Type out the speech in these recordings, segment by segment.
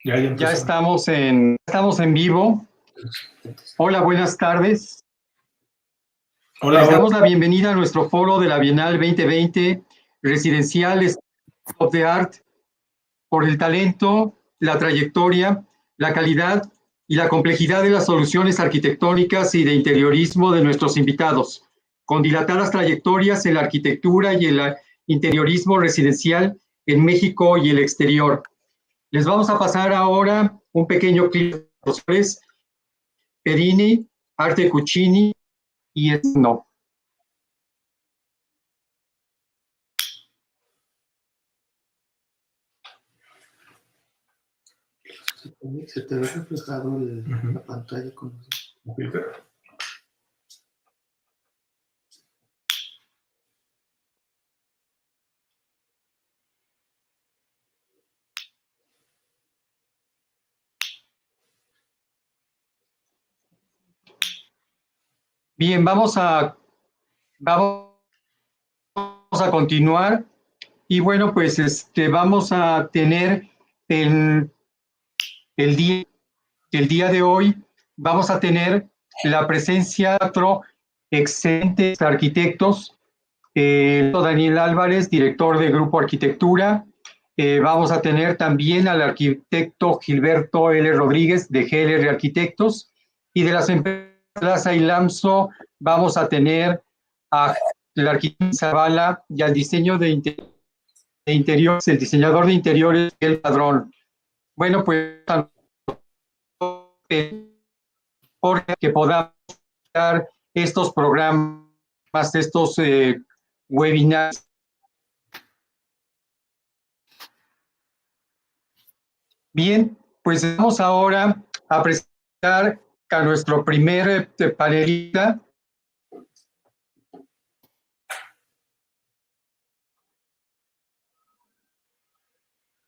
Ya estamos en vivo. Hola, buenas tardes. Hola, Les damos la bienvenida a nuestro foro de la Bienal 2020, Residencial of the Art, por el talento, la trayectoria, la calidad y la complejidad de las soluciones arquitectónicas y de interiorismo de nuestros invitados, con dilatadas trayectorias en la arquitectura y el interiorismo residencial en México y el exterior. Les vamos a pasar ahora un pequeño clip de los profesores Perini, Arte Cuccini y Esno. Se te ve reflejado la pantalla con el filtro. Bien, vamos a continuar y bueno, pues vamos a tener el día de hoy, vamos a tener la presencia de cuatro excelentes arquitectos. Daniel Álvarez, director de Grupo Arquitectura. Vamos a tener también al arquitecto Gilberto L. Rodríguez de GLR Arquitectos, y de las empresas Laza y Lamso vamos a tener al arquitecto Zavala y al diseño de interiores, el diseñador de interiores, el Padrón. Bueno, pues que podamos dar estos programas, estos webinars. Bien, pues vamos ahora a presentar a nuestro primer panelista.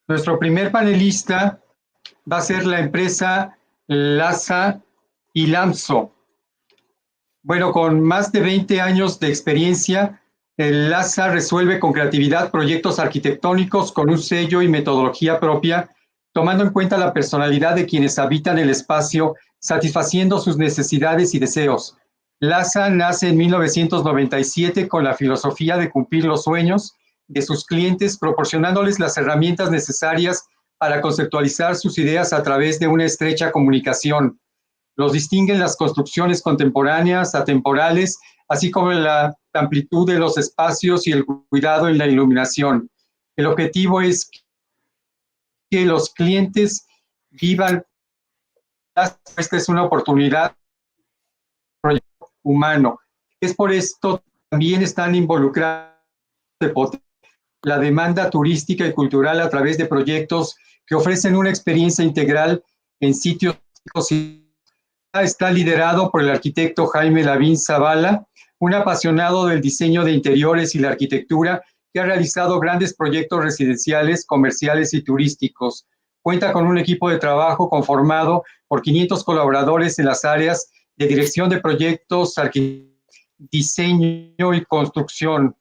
Nuestro primer panelista va a ser la empresa Laza y Lamso. Bueno, con más de 20 años de experiencia, Laza resuelve con creatividad proyectos arquitectónicos con un sello y metodología propia, tomando en cuenta la personalidad de quienes habitan el espacio, satisfaciendo sus necesidades y deseos. Laza nace en 1997 con la filosofía de cumplir los sueños de sus clientes, proporcionándoles las herramientas necesarias para conceptualizar sus ideas a través de una estrecha comunicación. Los distinguen las construcciones contemporáneas, atemporales, así como la amplitud de los espacios y el cuidado en la iluminación. El objetivo es que los clientes vivan. Esta es una oportunidad proyecto humano. Es por esto también están involucrados la demanda turística y cultural a través de proyectos que ofrecen una experiencia integral en sitios. Está liderado por el arquitecto Jaime Lavín Zavala, un apasionado del diseño de interiores y la arquitectura que ha realizado grandes proyectos residenciales, comerciales y turísticos. Cuenta con un equipo de trabajo conformado por 500 colaboradores en las áreas de dirección de proyectos, diseño y construcción.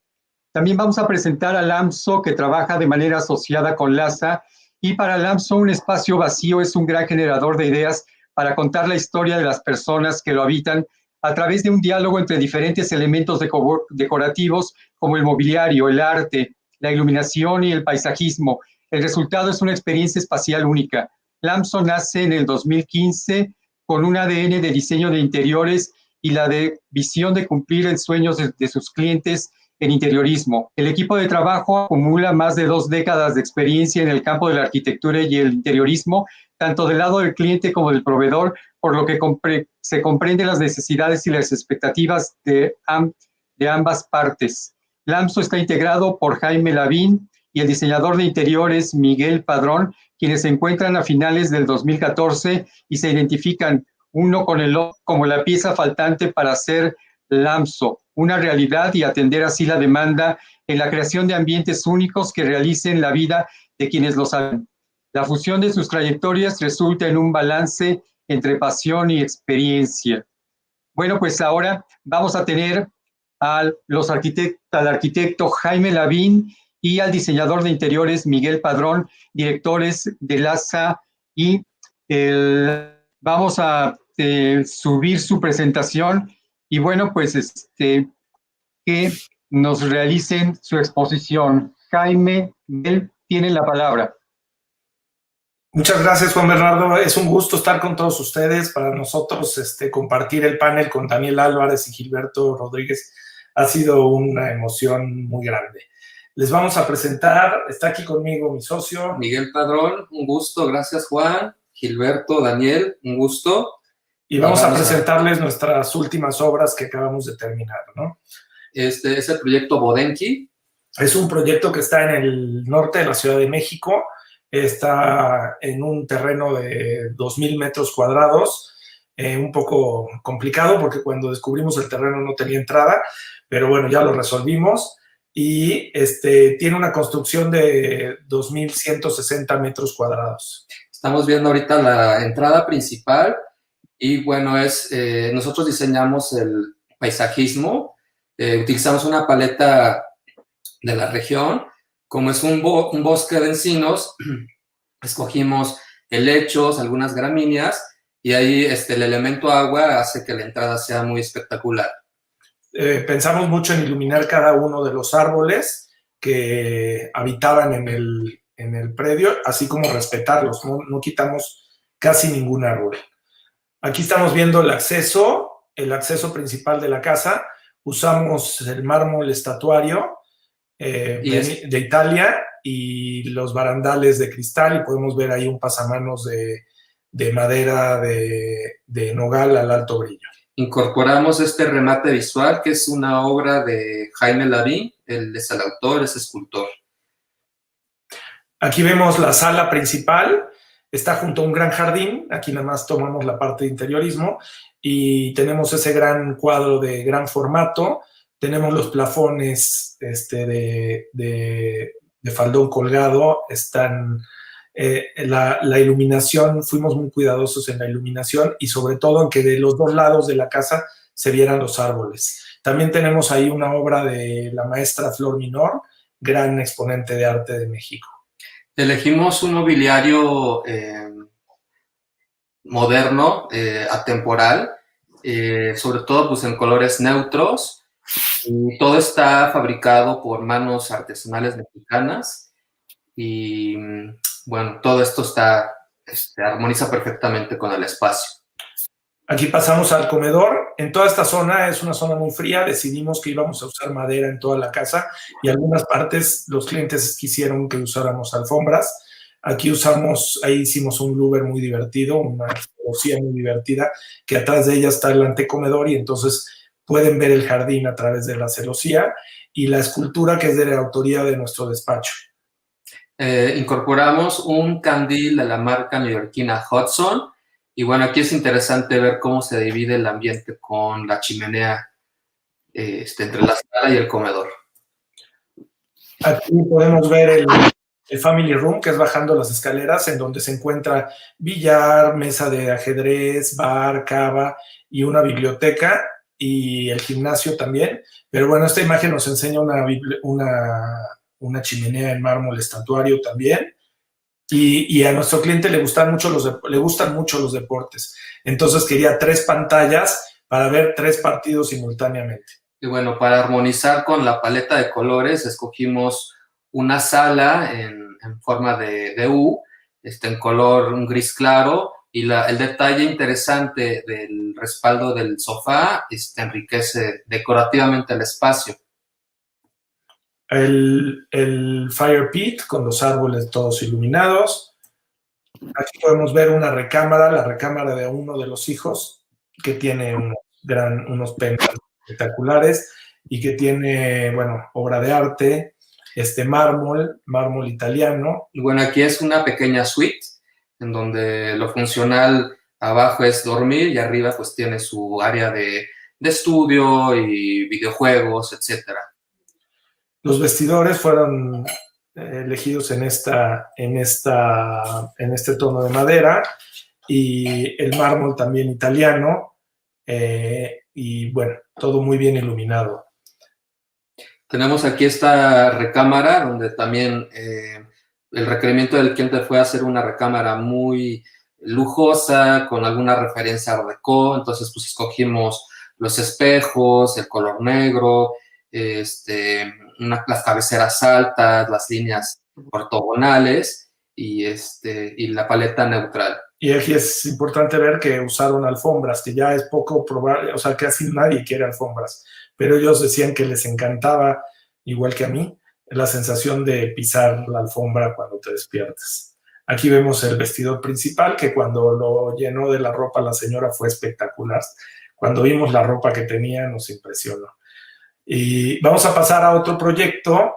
También vamos a presentar a Lamso, que trabaja de manera asociada con Laza, y para Lamso un espacio vacío es un gran generador de ideas para contar la historia de las personas que lo habitan a través de un diálogo entre diferentes elementos decorativos como el mobiliario, el arte, la iluminación y el paisajismo. El resultado es una experiencia espacial única. Lamso nace en el 2015 con un ADN de diseño de interiores y la de visión de cumplir el sueño de sus clientes en interiorismo. El equipo de trabajo acumula más de 2 décadas de experiencia en el campo de la arquitectura y el interiorismo, tanto del lado del cliente como del proveedor, por lo que se comprenden las necesidades y las expectativas de ambas partes. Lamso está integrado por Jaime Lavín y el diseñador de interiores Miguel Padrón, quienes se encuentran a finales del 2014 y se identifican uno con el otro como la pieza faltante para hacer Lamso una realidad y atender así la demanda en la creación de ambientes únicos que realicen la vida de quienes los habitan. La fusión de sus trayectorias resulta en un balance entre pasión y experiencia. Bueno, pues ahora vamos a tener al arquitecto Jaime Lavín y al diseñador de interiores Miguel Padrón, directores de LASA, y vamos a subir su presentación y bueno, pues que nos realicen su exposición. Jaime, él tiene la palabra. Muchas gracias, Juan Bernardo. Es un gusto estar con todos ustedes. Para nosotros, compartir el panel con Daniel Álvarez y Gilberto Rodríguez ha sido una emoción muy grande. Les vamos a presentar, está aquí conmigo mi socio. Miguel Padrón, un gusto. Gracias, Juan. Gilberto, Daniel, un gusto. Y vamos a presentarles nuestras últimas obras que acabamos de terminar, ¿no? Este es el proyecto Bodenki. Es un proyecto que está en el norte de la Ciudad de México. Está en un terreno de 2,000 metros cuadrados, un poco complicado porque cuando descubrimos el terreno no tenía entrada, pero bueno, ya lo resolvimos. Y tiene una construcción de 2,160 metros cuadrados. Estamos viendo ahorita la entrada principal y bueno, nosotros diseñamos el paisajismo, utilizamos una paleta de la región. Como es un bosque de encinos, escogimos helechos, algunas gramíneas, y ahí el elemento agua hace que la entrada sea muy espectacular. Pensamos mucho en iluminar cada uno de los árboles que habitaban en el predio, así como respetarlos, no quitamos casi ningún árbol. Aquí estamos viendo el acceso principal de la casa. Usamos el mármol estatuario de Italia y los barandales de cristal, y podemos ver ahí un pasamanos de madera de nogal al alto brillo. Incorporamos este remate visual que es una obra de Jaime Lavín, él es el autor, es escultor. Aquí vemos la sala principal, está junto a un gran jardín, aquí nada más tomamos la parte de interiorismo y tenemos ese gran cuadro de gran formato. Tenemos los plafones de faldón colgado, están la iluminación, fuimos muy cuidadosos en la iluminación y sobre todo en que de los dos lados de la casa se vieran los árboles. También tenemos ahí una obra de la maestra Flor Minor, gran exponente de arte de México. Elegimos un mobiliario moderno, atemporal, sobre todo pues en colores neutros. Y todo está fabricado por manos artesanales mexicanas y bueno, todo esto armoniza perfectamente con el espacio. Aquí pasamos al comedor. En toda esta zona es una zona muy fría. Decidimos que íbamos a usar madera en toda la casa y algunas partes los clientes quisieron que usáramos alfombras. Aquí ahí hicimos un louver muy divertido, una celosía muy divertida, que atrás de ella está el antecomedor y entonces pueden ver el jardín a través de la celosía y la escultura que es de la autoría de nuestro despacho. Incorporamos un candil de la marca neoyorquina Hudson y bueno, aquí es interesante ver cómo se divide el ambiente con la chimenea entre la sala y el comedor. Aquí podemos ver el Family Room, que es bajando las escaleras, en donde se encuentra billar, mesa de ajedrez, bar, cava y una biblioteca, y el gimnasio también. Pero bueno, esta imagen nos enseña una chimenea en mármol estatuario también. Y a nuestro cliente le gustan mucho los deportes. Entonces quería 3 pantallas para ver 3 partidos simultáneamente. Y bueno, para armonizar con la paleta de colores, escogimos una sala en forma de U, en color un gris claro, y el detalle interesante del respaldo del sofá enriquece decorativamente el espacio. El fire pit con los árboles todos iluminados. Aquí podemos ver la recámara de uno de los hijos, que tiene unos pendants espectaculares y que tiene, bueno, obra de arte, mármol italiano. Y bueno, aquí es una pequeña suite en donde lo funcional abajo es dormir y arriba pues tiene su área de estudio y videojuegos, etcétera. Los vestidores fueron elegidos en este tono de madera y el mármol también italiano y bueno, todo muy bien iluminado. Tenemos aquí esta recámara donde también el requerimiento del cliente fue hacer una recámara muy lujosa, con alguna referencia a Art Deco. Entonces, pues escogimos los espejos, el color negro, las cabeceras altas, las líneas ortogonales y la paleta neutral. Y aquí es importante ver que usaron alfombras, que ya es poco probable, o sea, casi nadie quiere alfombras, pero ellos decían que les encantaba, igual que a mí, la sensación de pisar la alfombra cuando te despiertas. Aquí vemos el vestidor principal, que cuando lo llenó de la ropa la señora fue espectacular. Cuando vimos la ropa que tenía nos impresionó. Y vamos a pasar a otro proyecto,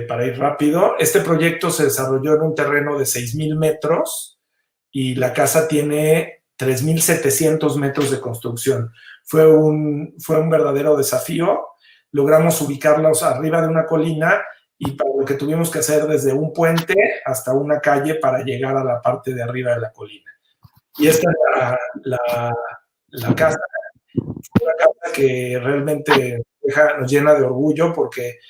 para ir rápido. Este proyecto se desarrolló en un terreno de 6,000 metros y la casa tiene 3,700 metros de construcción. Fue un verdadero desafío. Logramos ubicarlos arriba de una colina y para lo que tuvimos que hacer desde un puente hasta una calle para llegar a la parte de arriba de la colina. Y esta es la casa. Una casa que realmente nos llena de orgullo porque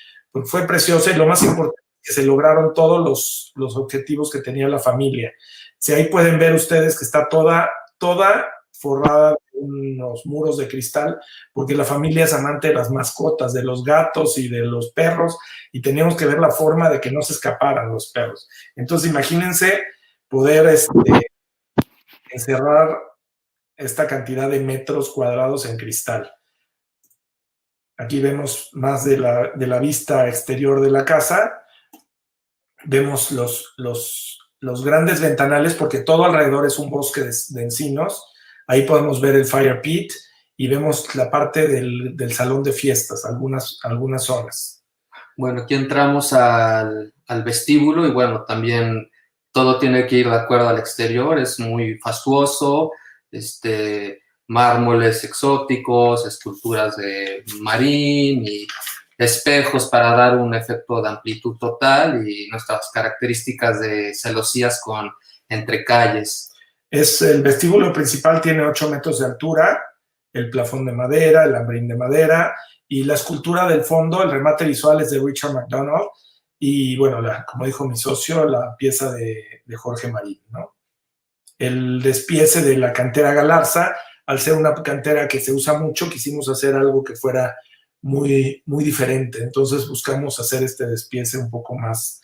fue preciosa y lo más importante es que se lograron todos los objetivos que tenía la familia. Si ahí pueden ver ustedes que está toda forrada de unos muros de cristal, porque la familia es amante de las mascotas, de los gatos y de los perros, y teníamos que ver la forma de que no se escaparan los perros. Entonces, imagínense poder encerrar esta cantidad de metros cuadrados en cristal. Aquí vemos más de la vista exterior de la casa. Vemos los grandes ventanales, porque todo alrededor es un bosque de encinos. Ahí podemos ver el fire pit y vemos la parte del salón de fiestas, algunas zonas. Bueno, aquí entramos al vestíbulo y bueno, también todo tiene que ir de acuerdo al exterior, es muy fastuoso, mármoles exóticos, esculturas de marín y espejos para dar un efecto de amplitud total y nuestras características de celosías con entrecalles. El vestíbulo principal tiene 8 metros de altura, el plafón de madera, el lambrín de madera y la escultura del fondo, el remate visual es de Richard McDonald y bueno, como dijo mi socio, la pieza de Jorge Marín, ¿no? El despiece de la cantera Galarza, al ser una cantera que se usa mucho, quisimos hacer algo que fuera muy, muy diferente. Entonces buscamos hacer este despiece un poco más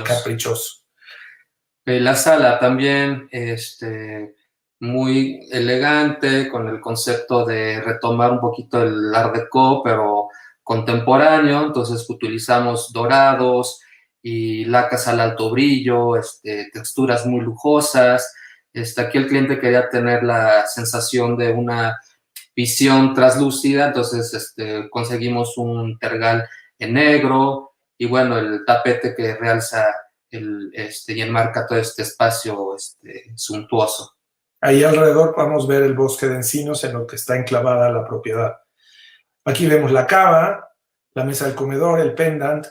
caprichoso. La sala también, muy elegante, con el concepto de retomar un poquito el Art Deco, pero contemporáneo. Entonces utilizamos dorados y lacas al alto brillo, texturas muy lujosas. Aquí el cliente quería tener la sensación de una visión traslúcida, entonces conseguimos un tergal en negro y bueno, el tapete que realza y enmarca todo este espacio suntuoso. Ahí alrededor podemos ver el bosque de encinos en lo que está enclavada la propiedad. Aquí vemos la cava, la mesa del comedor, el pendant,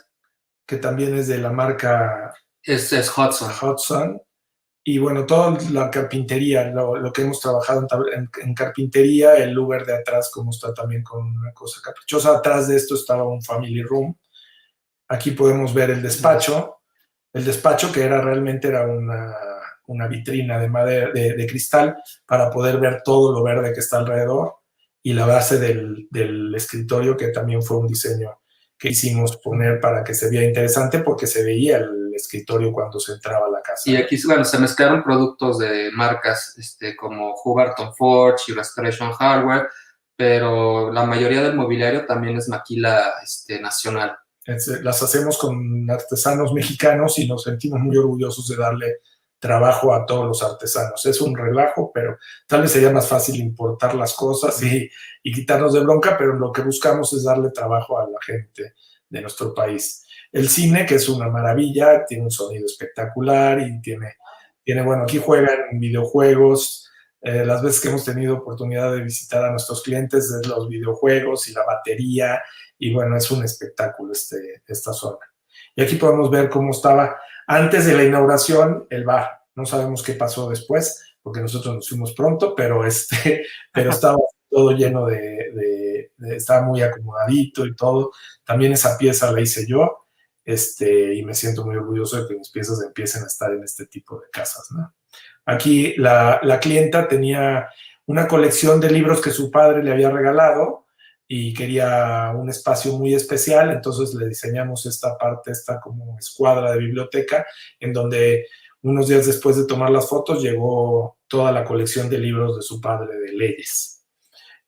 que también es de la marca Es Hudson. Y bueno, toda la carpintería, lo que hemos trabajado en carpintería, el lugar de atrás, como está también con una cosa caprichosa. Atrás de esto estaba un family room. Aquí podemos ver el despacho que realmente era una vitrina de madera, de cristal, para poder ver todo lo verde que está alrededor, y la base del escritorio, que también fue un diseño que hicimos poner para que se viera interesante, porque se veía el escritorio cuando se entraba a la casa. Y aquí, bueno, se mezclaron productos de marcas como Hubarton Forge y Restoration Hardware, pero la mayoría del mobiliario también es maquila nacional. Las hacemos con artesanos mexicanos y nos sentimos muy orgullosos de darle trabajo a todos los artesanos. Es un relajo, pero tal vez sería más fácil importar las cosas y quitarnos de bronca, pero lo que buscamos es darle trabajo a la gente de nuestro país. El cine, que es una maravilla, tiene un sonido espectacular y tiene bueno, aquí juegan videojuegos. Las veces que hemos tenido oportunidad de visitar a nuestros clientes, es los videojuegos y la batería, y bueno, es un espectáculo esta zona. Y aquí podemos ver cómo estaba antes de la inauguración el bar. No sabemos qué pasó después, porque nosotros nos fuimos pronto, pero estaba todo lleno estaba muy acomodadito y todo. También esa pieza la hice yo, y me siento muy orgulloso de que mis piezas empiecen a estar en este tipo de casas, ¿no? Aquí la clienta tenía una colección de libros que su padre le había regalado y quería un espacio muy especial, entonces le diseñamos esta parte, esta como escuadra de biblioteca, en donde unos días después de tomar las fotos llegó toda la colección de libros de su padre de leyes.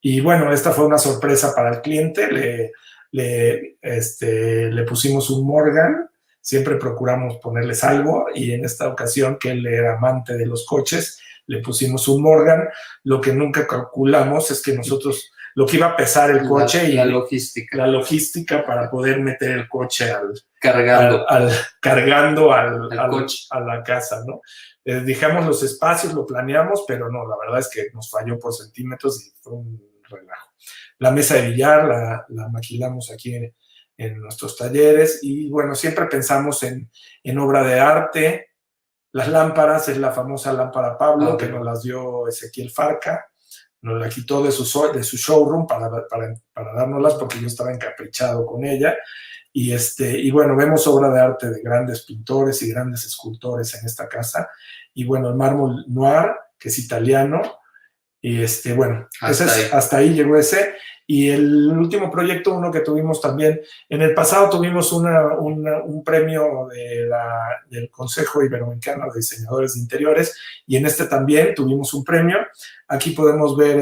Y bueno, esta fue una sorpresa para el cliente, le pusimos un Morgan, siempre procuramos ponerles algo, y en esta ocasión, que él era amante de los coches, le pusimos un Morgan. Lo que nunca calculamos es que nosotros, lo que iba a pesar el coche la y logística. La logística para poder meter el coche Cargando al coche. a la casa, ¿no? Dejamos los espacios, lo planeamos, pero no, la verdad es que nos falló por centímetros y fue un relajo. La mesa de billar la maquilamos aquí en nuestros talleres, y bueno, siempre pensamos en obra de arte. Las lámparas, es la famosa lámpara Pablo, que nos las dio Ezequiel Farca, nos la quitó de su showroom para dárnoslas, porque yo estaba encaprichado con ella. Y bueno, vemos obra de arte de grandes pintores y grandes escultores en esta casa. Y bueno, el mármol Noir, que es italiano. Y bueno, hasta ahí llegó ese. Y el último proyecto, uno que tuvimos también, en el pasado tuvimos un premio del Consejo Iberoamericano de Diseñadores de Interiores, y en este también tuvimos un premio. Aquí podemos ver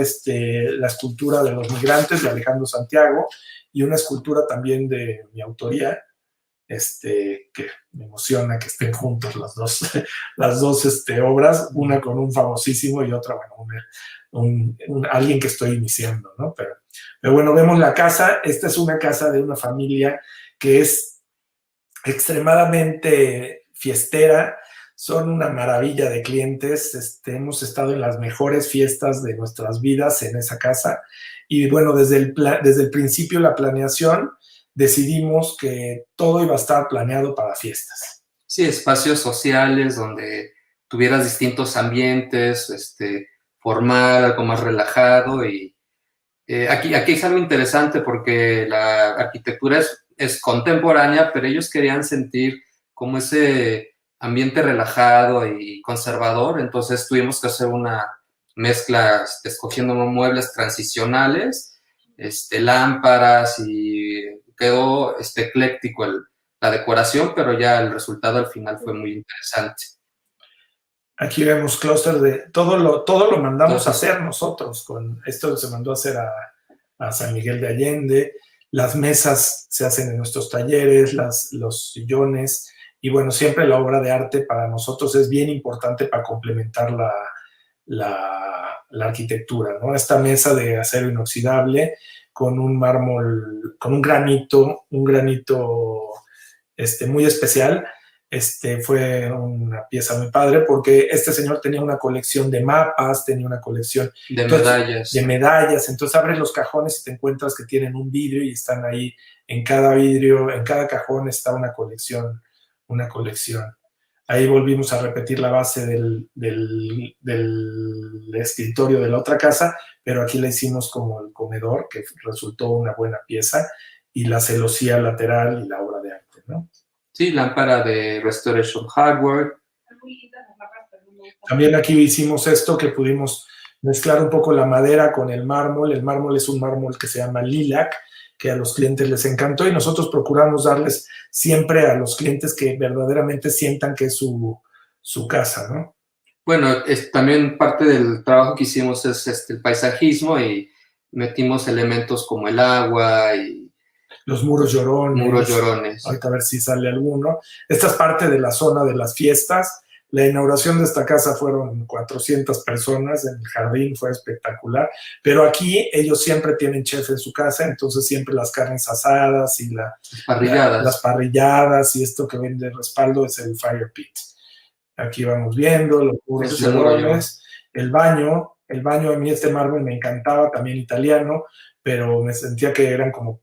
la escultura de los migrantes de Alejandro Santiago, y una escultura también de mi autoría, que me emociona que estén juntos las dos obras, una con un famosísimo y otra, bueno, alguien que estoy iniciando, ¿no? Pero bueno, vemos la casa. Esta es una casa de una familia que es extremadamente fiestera, son una maravilla de clientes, hemos estado en las mejores fiestas de nuestras vidas en esa casa, y bueno, desde el principio, la planeación, decidimos que todo iba a estar planeado para fiestas. Sí, espacios sociales donde tuvieras distintos ambientes, formal, algo más relajado. Y aquí es algo interesante porque la arquitectura es contemporánea, pero ellos querían sentir como ese ambiente relajado y conservador, entonces tuvimos que hacer una mezcla, escogiendo muebles transicionales, lámparas, y quedó ecléctico la decoración, pero ya el resultado al final fue muy interesante. Aquí vemos clúster de todo lo mandamos a hacer nosotros. Con esto se mandó a hacer a San Miguel de Allende. Las mesas se hacen en nuestros talleres, los sillones, y bueno, siempre la obra de arte para nosotros es bien importante para complementar la arquitectura, ¿no? Esta mesa de acero inoxidable con un mármol, con un granito muy especial. Fue una pieza muy padre porque este señor tenía una colección de mapas, tenía una colección de medallas. Entonces abres los cajones y te encuentras que tienen un vidrio, y están ahí en cada vidrio, en cada cajón está una colección. Ahí volvimos a repetir la base del escritorio de la otra casa, pero aquí la hicimos como el comedor, que resultó una buena pieza, y la celosía lateral y la obra de arte, ¿no? Sí, lámpara de Restoration Hardware. También aquí hicimos esto, que pudimos mezclar un poco la madera con el mármol. El mármol es un mármol que se llama lilac, que a los clientes les encantó, y nosotros procuramos darles siempre a los clientes que verdaderamente sientan que es su casa, ¿no? Bueno, también parte del trabajo que hicimos es el paisajismo, y metimos elementos como el agua y los muros llorones. Ahorita a ver si sale alguno. Esta es parte de la zona de las fiestas. La inauguración de esta casa fueron 400 personas en el jardín, fue espectacular. Pero aquí ellos siempre tienen chef en su casa, entonces siempre las carnes asadas y las parrilladas, y esto que ven de respaldo es el fire pit. Aquí vamos viendo los muros llorones, el baño. A mí este mármol me encantaba, también italiano, pero me sentía que eran como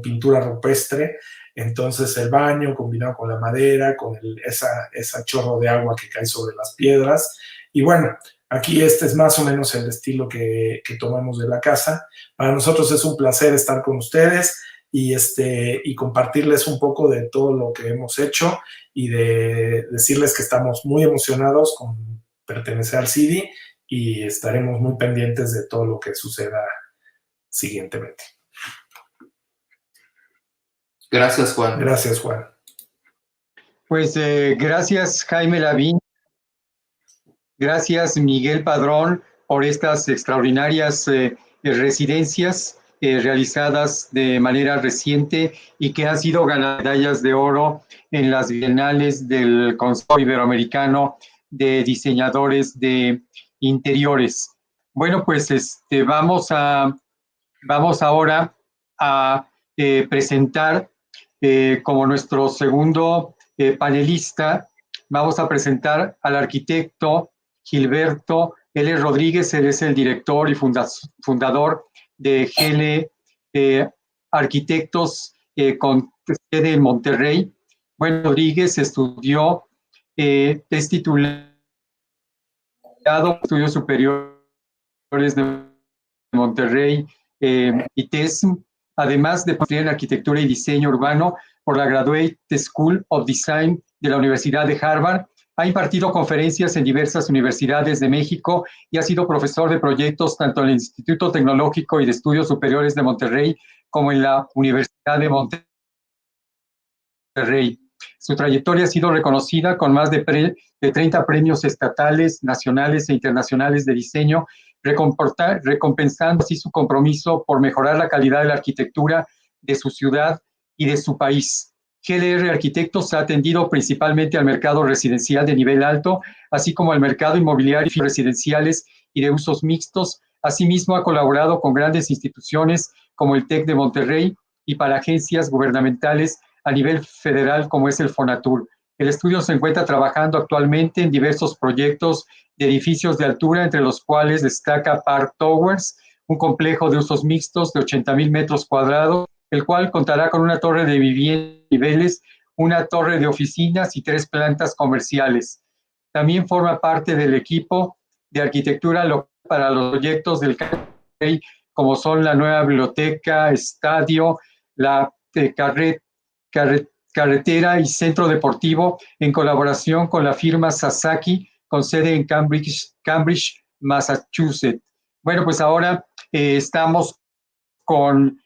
pintura rupestre. Entonces el baño combinado con la madera, con esa chorro de agua que cae sobre las piedras. Y bueno, Aquí este es más o menos el estilo que tomamos de la casa. Para nosotros es un placer estar con ustedes y compartirles un poco de todo lo que hemos hecho y de decirles que estamos muy emocionados con pertenecer al CIDI y estaremos muy pendientes de todo lo que suceda siguientemente. Gracias, Juan. Gracias, Juan. Pues gracias, Jaime Lavín. Gracias, Miguel Padrón, por estas extraordinarias residencias realizadas de manera reciente y que han sido medallas de oro en las bienales del Consejo Iberoamericano de Diseñadores de Interiores. Bueno, pues vamos ahora a presentar como nuestro segundo panelista, vamos a presentar al arquitecto Gilberto L. Rodríguez. Él es el director y fundador de GL Arquitectos con sede en Monterrey. Bueno, Rodríguez estudió, es titulado en Estudios Superiores de Monterrey, ITESM, además de estudiar en Arquitectura y Diseño Urbano por la Graduate School of Design de la Universidad de Harvard. Ha impartido conferencias en diversas universidades de México y ha sido profesor de proyectos tanto en el Instituto Tecnológico y de Estudios Superiores de Monterrey como en la Universidad de Monterrey. Su trayectoria ha sido reconocida con más de 30 premios estatales, nacionales e internacionales de diseño, recompensando así su compromiso por mejorar la calidad de la arquitectura de su ciudad y de su país. GLR Arquitectos ha atendido principalmente al mercado residencial de nivel alto, así como al mercado inmobiliario residenciales y de usos mixtos. Asimismo, ha colaborado con grandes instituciones como el TEC de Monterrey y para agencias gubernamentales a nivel federal como es el Fonatur. El estudio se encuentra trabajando actualmente en diversos proyectos de edificios de altura, entre los cuales destaca Park Towers, un complejo de usos mixtos de 80,000 metros cuadrados, el cual contará con una torre de viviendas niveles, una torre de oficinas y 3 plantas comerciales. También forma parte del equipo de arquitectura local para los proyectos del CAREI, como son la nueva biblioteca, estadio, la carretera y centro deportivo, en colaboración con la firma Sasaki, con sede en Cambridge, Massachusetts. Bueno, pues ahora estamos con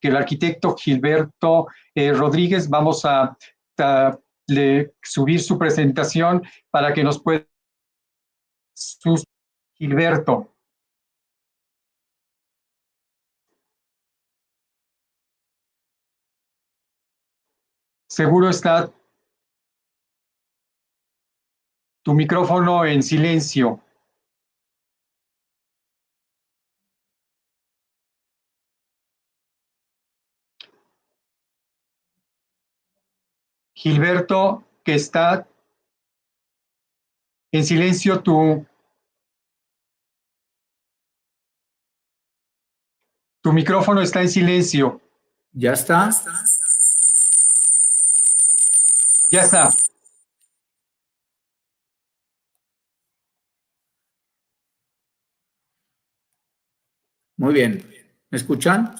el arquitecto Gilberto Rodríguez. Vamos a subir su presentación para que nos pueda... Gilberto. Seguro está tu micrófono en silencio. Gilberto, que está en silencio tu micrófono está en silencio. ¿Ya está? Ya está. Muy bien. ¿Me escuchan?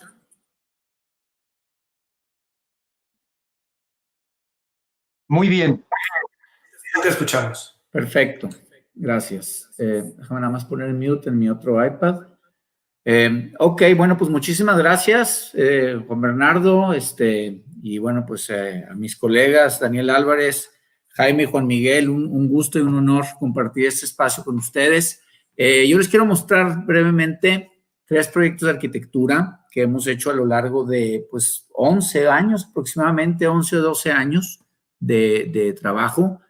Muy bien. Sí, te escuchamos. Perfecto. Gracias. Déjame nada más poner mute en mi otro iPad. Ok, bueno, pues muchísimas gracias, Juan Bernardo, y bueno, pues a mis colegas, Daniel Álvarez, Jaime y Juan Miguel, un gusto y un honor compartir este espacio con ustedes. Yo les quiero mostrar brevemente 3 proyectos de arquitectura que hemos hecho a lo largo de, pues, 11 años, aproximadamente 11 o 12 años de trabajo.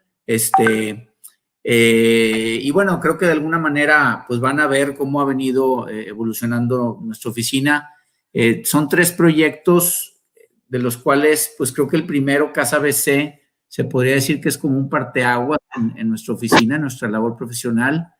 Y bueno, creo que de alguna manera pues van a ver cómo ha venido evolucionando nuestra oficina. Son 3 proyectos de los cuales pues creo que el primero, Casa BC, se podría decir que es como un parteaguas en nuestra oficina, en nuestra labor profesional.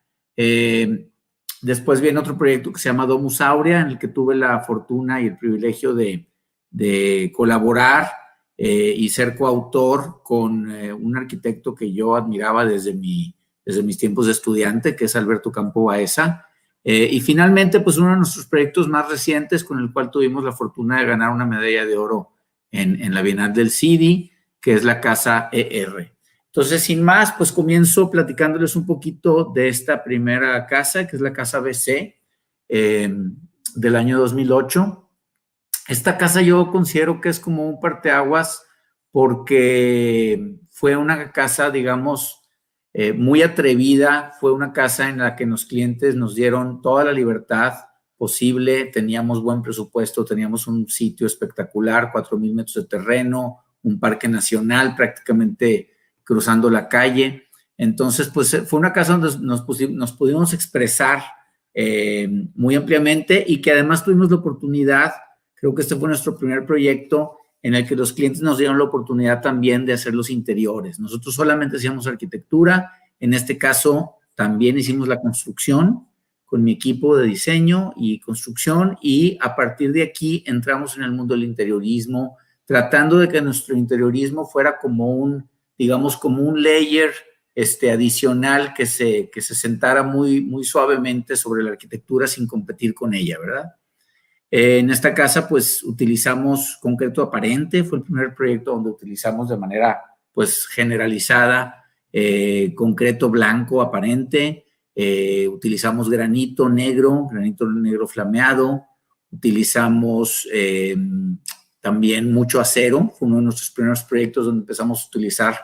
Después viene otro proyecto que se llama Domus Aurea, en el que tuve la fortuna y el privilegio de colaborar y ser coautor con un arquitecto que yo admiraba desde mi desde mis tiempos de estudiante, que es Alberto Campo Baeza. Y finalmente, pues uno de nuestros proyectos más recientes, con el cual tuvimos la fortuna de ganar una medalla de oro en la Bienal del CIDI, que es la Casa ER. Entonces, sin más, pues comienzo platicándoles un poquito de esta primera casa, que es la Casa BC, del año 2008. Esta casa yo considero que es como un parteaguas porque fue una casa, digamos, muy atrevida. Fue una casa en la que los clientes nos dieron toda la libertad posible. Teníamos buen presupuesto, teníamos un sitio espectacular, 4,000 metros de terreno, un parque nacional prácticamente cruzando la calle. Entonces, pues fue una casa donde nos pudimos expresar muy ampliamente y que además tuvimos la oportunidad, creo que este fue nuestro primer proyecto en el que los clientes nos dieron la oportunidad también de hacer los interiores. Nosotros solamente hacíamos arquitectura, en este caso también hicimos la construcción con mi equipo de diseño y construcción, y a partir de aquí entramos en el mundo del interiorismo, tratando de que nuestro interiorismo fuera como un, digamos, como un layer adicional que se sentara muy, muy suavemente sobre la arquitectura sin competir con ella, ¿verdad? En esta casa, pues, utilizamos concreto aparente. Fue el primer proyecto donde utilizamos de manera, pues, generalizada concreto blanco aparente. Utilizamos granito negro flameado. Utilizamos también mucho acero. Fue uno de nuestros primeros proyectos donde empezamos a utilizar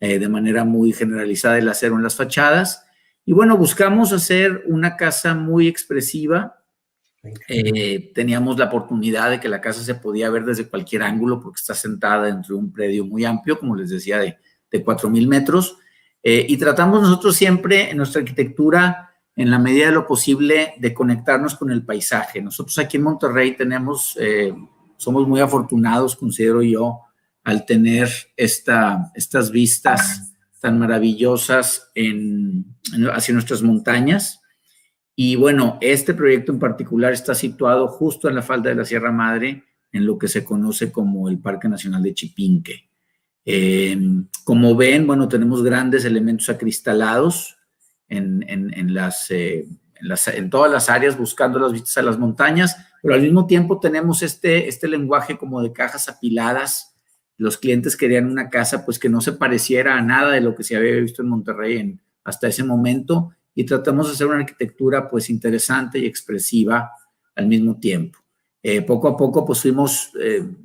de manera muy generalizada el acero en las fachadas. Y bueno, buscamos hacer una casa muy expresiva. Teníamos la oportunidad de que la casa se podía ver desde cualquier ángulo porque está sentada dentro de un predio muy amplio, como les decía, de 4,000 metros. Y tratamos nosotros siempre en nuestra arquitectura, en la medida de lo posible, de conectarnos con el paisaje. Nosotros aquí en Monterrey somos muy afortunados, considero yo, al tener estas vistas tan maravillosas hacia nuestras montañas. Y bueno, este proyecto en particular está situado justo en la falda de la Sierra Madre, en lo que se conoce como el Parque Nacional de Chipinque. Como ven, bueno, tenemos grandes elementos acristalados en todas las áreas, buscando las vistas a las montañas, pero al mismo tiempo tenemos este lenguaje como de cajas apiladas. Los clientes querían una casa pues que no se pareciera a nada de lo que se había visto en Monterrey hasta ese momento, y tratamos de hacer una arquitectura pues interesante y expresiva al mismo tiempo. Poco a poco pues fuimos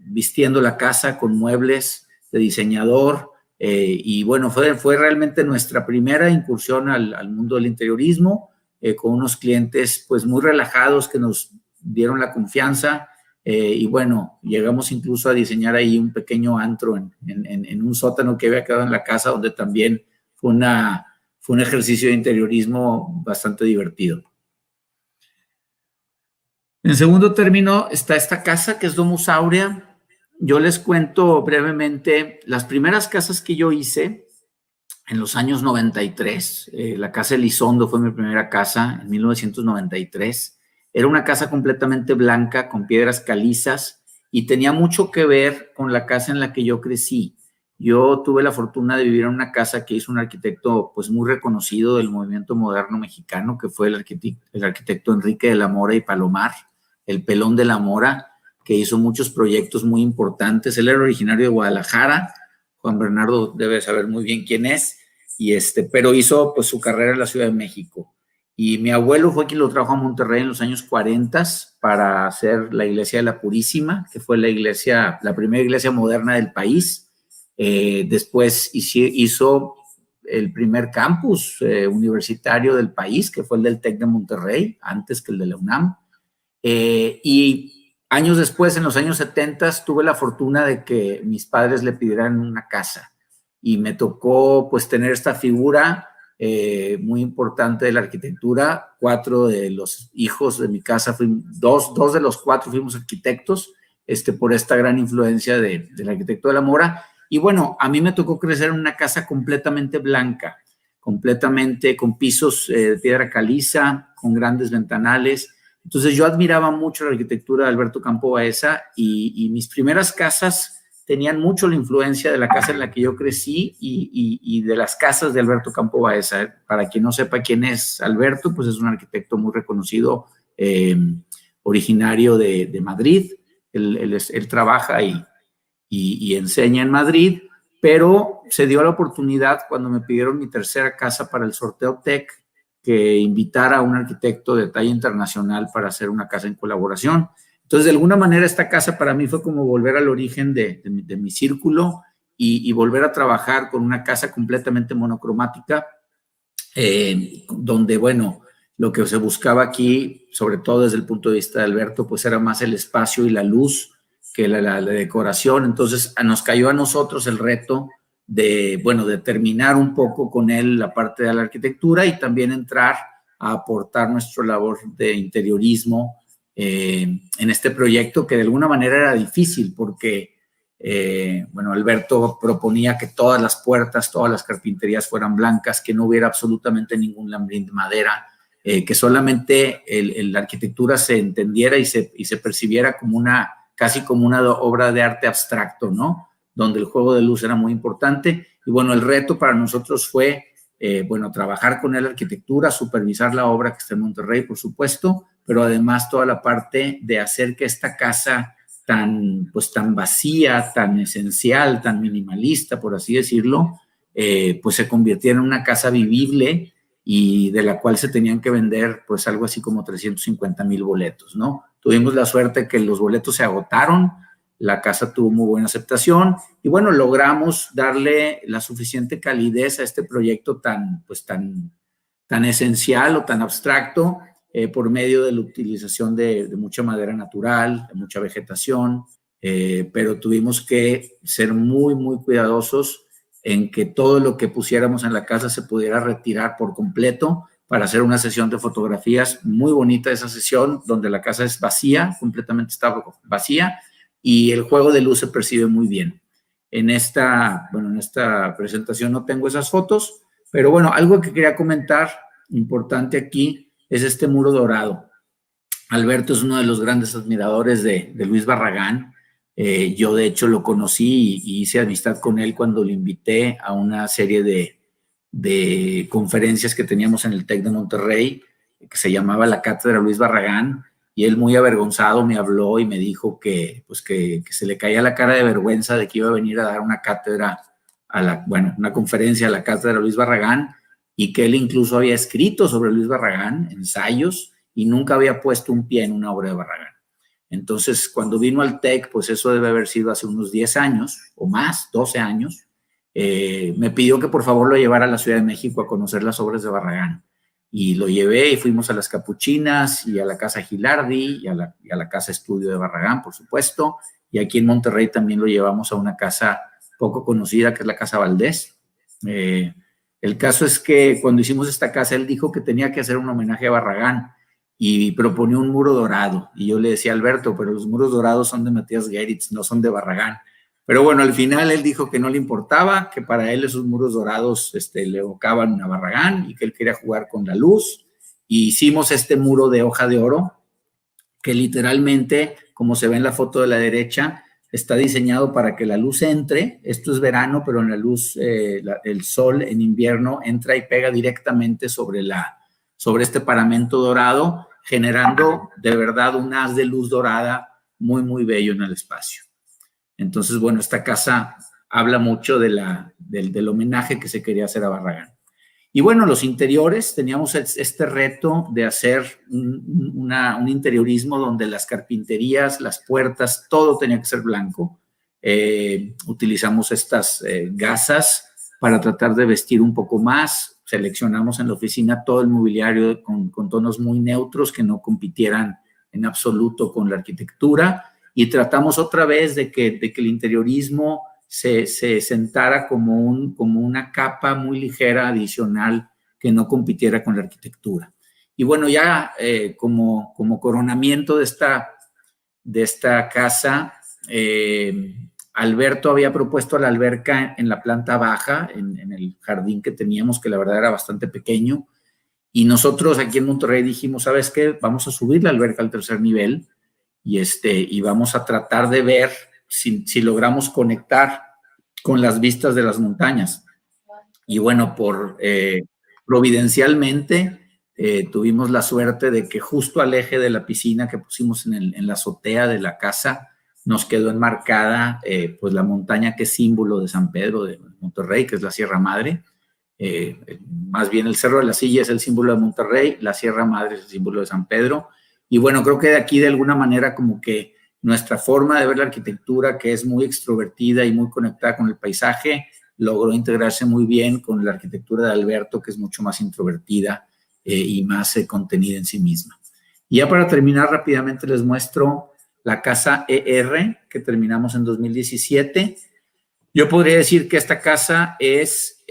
vistiendo la casa con muebles de diseñador, y bueno, fue realmente nuestra primera incursión al mundo del interiorismo, con unos clientes pues muy relajados que nos dieron la confianza, y bueno, llegamos incluso a diseñar ahí un pequeño antro en un sótano que había quedado en la casa, donde también fue un ejercicio de interiorismo bastante divertido. En segundo término está esta casa, que es Domus Aurea. Yo les cuento brevemente las primeras casas que yo hice en los años 93. La casa Elizondo fue mi primera casa en 1993. Era una casa completamente blanca, con piedras calizas, y tenía mucho que ver con la casa en la que yo crecí. Yo tuve la fortuna de vivir en una casa que hizo un arquitecto pues muy reconocido del movimiento moderno mexicano, que fue el arquitecto Enrique de la Mora y Palomar, el Pelón de la Mora, que hizo muchos proyectos muy importantes. Él era originario de Guadalajara. Juan Bernardo debe saber muy bien quién es, pero hizo pues su carrera en la Ciudad de México. Y mi abuelo fue quien lo trajo a Monterrey en los años 40 para hacer la Iglesia de la Purísima, que fue la primera iglesia moderna del país. Después hizo el primer campus universitario del país, que fue el del TEC de Monterrey, antes que el de la UNAM. Y años después, en los años 70, tuve la fortuna de que mis padres le pidieran una casa, y me tocó pues tener esta figura muy importante de la arquitectura. 4 de los hijos de mi casa, dos de los 4 fuimos arquitectos, por esta gran influencia del arquitecto de la Mora. Y bueno, a mí me tocó crecer en una casa completamente blanca, completamente con pisos de piedra caliza, con grandes ventanales. Entonces yo admiraba mucho la arquitectura de Alberto Campo Baeza, y mis primeras casas tenían mucho la influencia de la casa en la que yo crecí y de las casas de Alberto Campo Baeza. Para quien no sepa quién es Alberto, pues es un arquitecto muy reconocido, originario de Madrid. Él trabaja y enseña en Madrid, pero se dio la oportunidad cuando me pidieron mi tercera casa para el sorteo TEC, que invitara a un arquitecto de talla internacional para hacer una casa en colaboración. Entonces, de alguna manera, esta casa para mí fue como volver al origen de mi círculo y volver a trabajar con una casa completamente monocromática, donde, bueno, lo que se buscaba aquí, sobre todo desde el punto de vista de Alberto, pues era más el espacio y la luz que la decoración. Entonces, nos cayó a nosotros el reto de, bueno, de terminar un poco con él la parte de la arquitectura y también entrar a aportar nuestra labor de interiorismo en este proyecto, que de alguna manera era difícil porque, bueno, Alberto proponía que todas las puertas, todas las carpinterías fueran blancas, que no hubiera absolutamente ningún lambrín de madera, que solamente la arquitectura se entendiera y se percibiera como casi como una obra de arte abstracto, ¿no? Donde el juego de luz era muy importante. Y bueno, el reto para nosotros fue, bueno, trabajar con la arquitectura, supervisar la obra que está en Monterrey, por supuesto, pero además toda la parte de hacer que esta casa tan vacía, tan esencial, tan minimalista, por así decirlo, pues se convirtiera en una casa vivible y de la cual se tenían que vender pues algo así como 350,000 boletos, ¿no? Tuvimos la suerte que los boletos se agotaron, la casa tuvo muy buena aceptación y bueno, logramos darle la suficiente calidez a este proyecto tan esencial o tan abstracto, por medio de la utilización de mucha madera natural, de mucha vegetación, pero tuvimos que ser muy, muy cuidadosos en que todo lo que pusiéramos en la casa se pudiera retirar por completo para hacer una sesión de fotografías muy bonita, esa sesión donde la casa es vacía, completamente está vacía y el juego de luz se percibe muy bien. En esta presentación no tengo esas fotos, pero bueno, algo que quería comentar importante aquí es este muro dorado. Alberto es uno de los grandes admiradores de Luis Barragán. Yo, de hecho, lo conocí y hice amistad con él cuando lo invité a una serie de conferencias que teníamos en el TEC de Monterrey, que se llamaba la Cátedra Luis Barragán, y él muy avergonzado me habló y me dijo que se le caía la cara de vergüenza de que iba a venir a dar una cátedra, una conferencia a la Cátedra Luis Barragán, y que él incluso había escrito sobre Luis Barragán, ensayos, y nunca había puesto un pie en una obra de Barragán. Entonces, cuando vino al TEC, pues eso debe haber sido hace unos 10 años o más, 12 años, me pidió que por favor lo llevara a la Ciudad de México a conocer las obras de Barragán. Y lo llevé y fuimos a las Capuchinas y a la Casa Gilardi y a la Casa Estudio de Barragán, por supuesto. Y aquí en Monterrey también lo llevamos a una casa poco conocida, que es la Casa Valdés. El caso es que cuando hicimos esta casa, él dijo que tenía que hacer un homenaje a Barragán y proponió un muro dorado. Y yo le decía a Alberto, pero los muros dorados son de Matías Geritz, no son de Barragán. Pero bueno, al final él dijo que no le importaba, que para él esos muros dorados le evocaban a Barragán y que él quería jugar con la luz. Y hicimos este muro de hoja de oro, que literalmente, como se ve en la foto de la derecha, está diseñado para que la luz entre. Esto es verano, pero en la luz, el sol en invierno entra y pega directamente sobre este paramento dorado, generando de verdad un haz de luz dorada muy, muy bello en el espacio. Entonces, bueno, esta casa habla mucho del homenaje que se quería hacer a Barragán. Y bueno, los interiores, teníamos este reto de hacer un interiorismo donde las carpinterías, las puertas, todo tenía que ser blanco. Utilizamos estas gasas para tratar de vestir un poco más. Seleccionamos en la oficina todo el mobiliario con tonos muy neutros que no compitieran en absoluto con la arquitectura. Y tratamos otra vez de que el interiorismo se sentara como una capa muy ligera adicional que no compitiera con la arquitectura. Y bueno, ya como coronamiento de esta casa, Alberto había propuesto la alberca en la planta baja, en el jardín que teníamos, que la verdad era bastante pequeño, y nosotros aquí en Monterrey dijimos, ¿sabes qué? Vamos a subir la alberca al tercer nivel y vamos a tratar de ver si logramos conectar con las vistas de las montañas. Y bueno, providencialmente tuvimos la suerte de que justo al eje de la piscina que pusimos en la azotea de la casa, nos quedó enmarcada pues la montaña que es símbolo de San Pedro de Monterrey, que es la Sierra Madre. Más bien el Cerro de la Silla es el símbolo de Monterrey, la Sierra Madre es el símbolo de San Pedro. Y bueno, creo que de aquí de alguna manera como que nuestra forma de ver la arquitectura, que es muy extrovertida y muy conectada con el paisaje, logró integrarse muy bien con la arquitectura de Alberto, que es mucho más introvertida y más contenida en sí misma. Y ya para terminar rápidamente les muestro la casa ER, que terminamos en 2017. Yo podría decir que esta casa es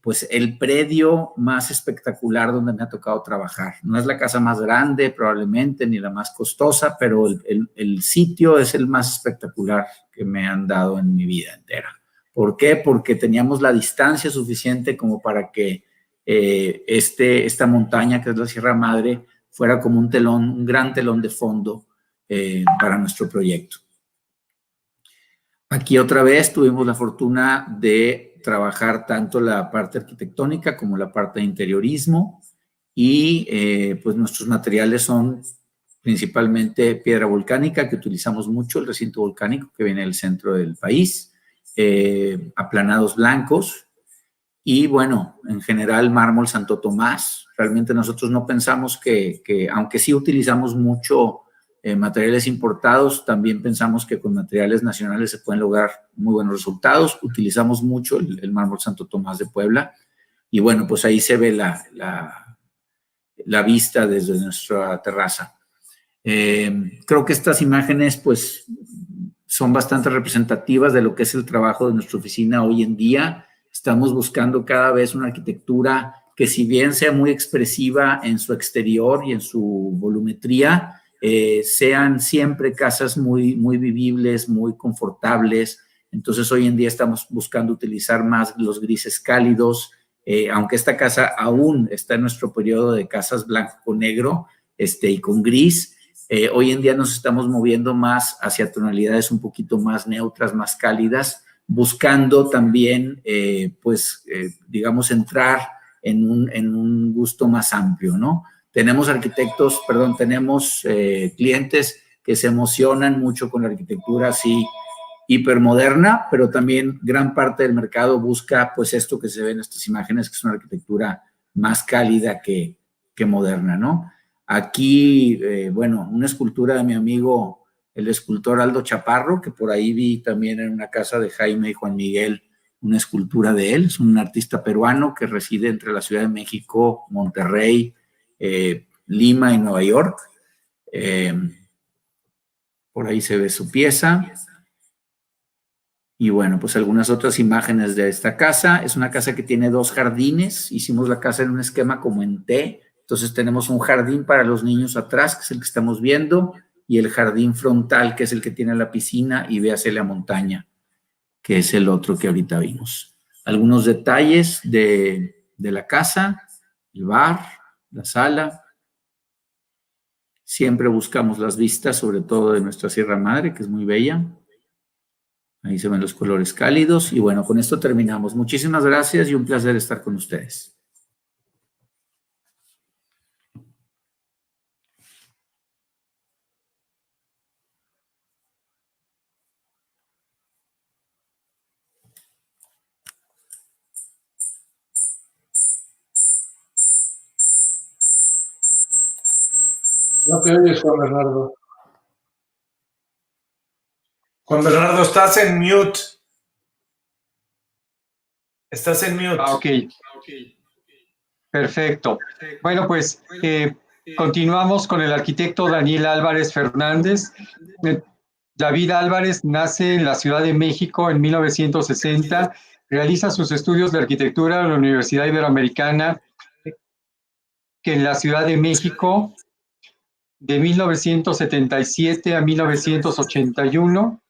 pues el predio más espectacular donde me ha tocado trabajar. No es la casa más grande probablemente, ni la más costosa, pero el sitio es el más espectacular que me han dado en mi vida entera. ¿Por qué? Porque teníamos la distancia suficiente como para que esta montaña, que es la Sierra Madre, fuera como un telón, un gran telón de fondo para nuestro proyecto. Aquí otra vez tuvimos la fortuna de trabajar tanto la parte arquitectónica como la parte de interiorismo y pues nuestros materiales son principalmente piedra volcánica, que utilizamos mucho, el recinto volcánico que viene del centro del país, aplanados blancos y bueno, en general mármol Santo Tomás. Realmente nosotros no pensamos que aunque sí utilizamos mucho materiales importados, también pensamos que con materiales nacionales se pueden lograr muy buenos resultados. Utilizamos mucho el mármol Santo Tomás de Puebla y bueno, pues ahí se ve la vista desde nuestra terraza. Creo que estas imágenes pues son bastante representativas de lo que es el trabajo de nuestra oficina hoy en día. Estamos buscando cada vez una arquitectura que, si bien sea muy expresiva en su exterior y en su volumetría, sean siempre casas muy, muy vivibles, muy confortables. Entonces, hoy en día estamos buscando utilizar más los grises cálidos, aunque esta casa aún está en nuestro periodo de casas blanco con negro y con gris. Hoy en día nos estamos moviendo más hacia tonalidades un poquito más neutras, más cálidas, buscando también, digamos, entrar en un gusto más amplio, ¿no? Tenemos clientes que se emocionan mucho con la arquitectura así hipermoderna, pero también gran parte del mercado busca pues esto que se ve en estas imágenes, que es una arquitectura más cálida que moderna, ¿no? Aquí, una escultura de mi amigo, el escultor Aldo Chaparro, que por ahí vi también en una casa de Jaime y Juan Miguel, una escultura de él. Es un artista peruano que reside entre la Ciudad de México, Monterrey, Lima y Nueva York. Por ahí se ve su pieza. Y bueno, pues algunas otras imágenes de esta casa. Es una casa que tiene 2 jardines. Hicimos la casa en un esquema como en T. Entonces tenemos un jardín para los niños atrás, que es el que estamos viendo, y el jardín frontal, que es el que tiene la piscina y véase la montaña, que es el otro que ahorita vimos. Algunos detalles de la casa, el bar, la sala. Siempre buscamos las vistas, sobre todo de nuestra Sierra Madre, que es muy bella. Ahí se ven los colores cálidos. Y bueno, con esto terminamos. Muchísimas gracias y un placer estar con ustedes. No te oyes, Juan Bernardo. Juan Bernardo, estás en mute. Estás en mute. Ok. Perfecto. Bueno, pues continuamos con el arquitecto Daniel Álvarez Fernández. David Álvarez nace en la Ciudad de México en 1960. Realiza sus estudios de arquitectura en la Universidad Iberoamericana, que en la Ciudad de México, de 1977 a 1981.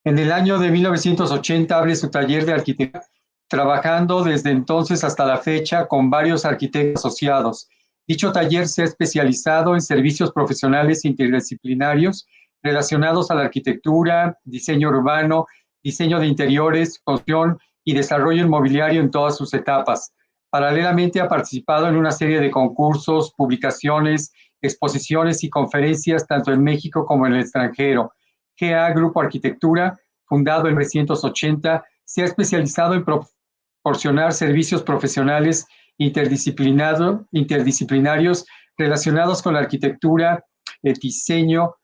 En el año de 1980 abre su taller de arquitectura, trabajando desde entonces hasta la fecha con varios arquitectos asociados. Dicho taller se ha especializado en servicios profesionales interdisciplinarios relacionados a la arquitectura, diseño urbano, diseño de interiores, construcción y desarrollo inmobiliario en todas sus etapas. Paralelamente ha participado en una serie de concursos, publicaciones, exposiciones y conferencias tanto en México como en el extranjero. GA Grupo Arquitectura, fundado en 1980, se ha especializado en proporcionar servicios profesionales interdisciplinarios relacionados con la arquitectura, el diseño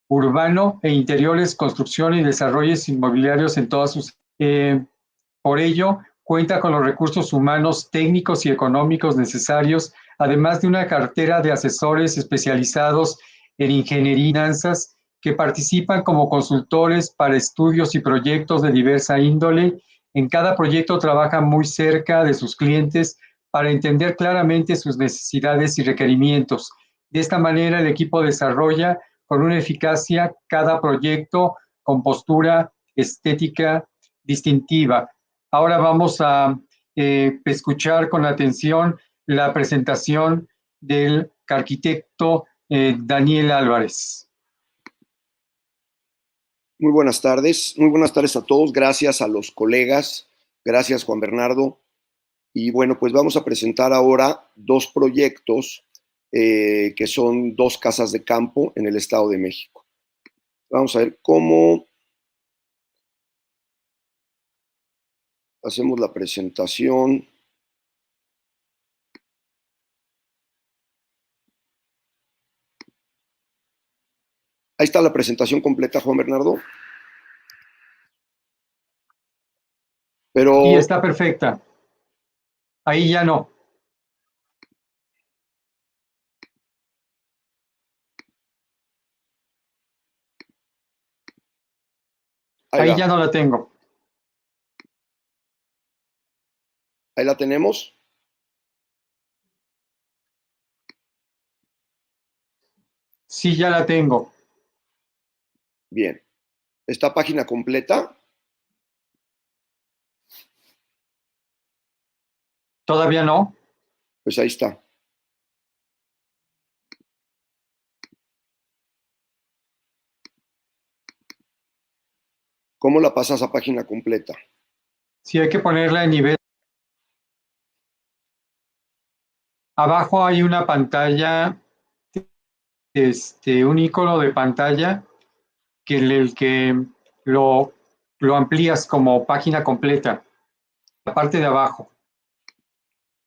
urbano e interiores, construcción y desarrollos inmobiliarios en todas sus... por ello, cuenta con los recursos humanos, técnicos y económicos necesarios, además de una cartera de asesores especializados en ingeniería y finanzas que participan como consultores para estudios y proyectos de diversa índole. En cada proyecto trabaja muy cerca de sus clientes para entender claramente sus necesidades y requerimientos. De esta manera, el equipo desarrolla con una eficacia cada proyecto con postura estética distintiva. Ahora vamos a escuchar con atención la presentación del arquitecto Daniel Álvarez. Muy buenas tardes a todos, gracias a los colegas, gracias Juan Bernardo. Y bueno, pues vamos a presentar ahora dos proyectos que son dos casas de campo en el Estado de México. Vamos a ver cómo hacemos la presentación. Ahí está la presentación completa, Juan Bernardo. Pero... Y está perfecta. Ahí ya no. Ahí ya no la tengo. Ahí la tenemos. Sí, ya la tengo. Bien. ¿Esta página completa? ¿Todavía no? Pues ahí está. ¿Cómo la pasas a página completa? Sí, hay que ponerla en nivel. Abajo hay una pantalla, un icono de pantalla que el que lo amplías como página completa, la parte de abajo.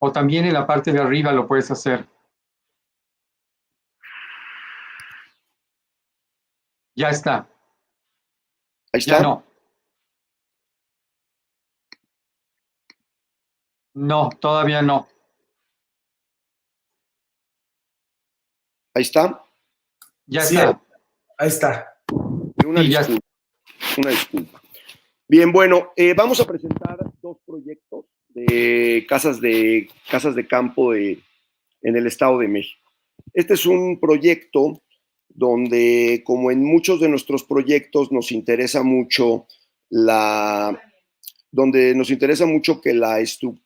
O también en la parte de arriba lo puedes hacer. Ya está. Ahí está. Ya no. No, todavía no. Ahí está. Ya Sí, está. ahí está. Una disculpa. Bien, bueno, vamos a presentar dos proyectos de casas de campo en el Estado de México. Este es un proyecto donde, como en muchos de nuestros proyectos, nos interesa mucho que la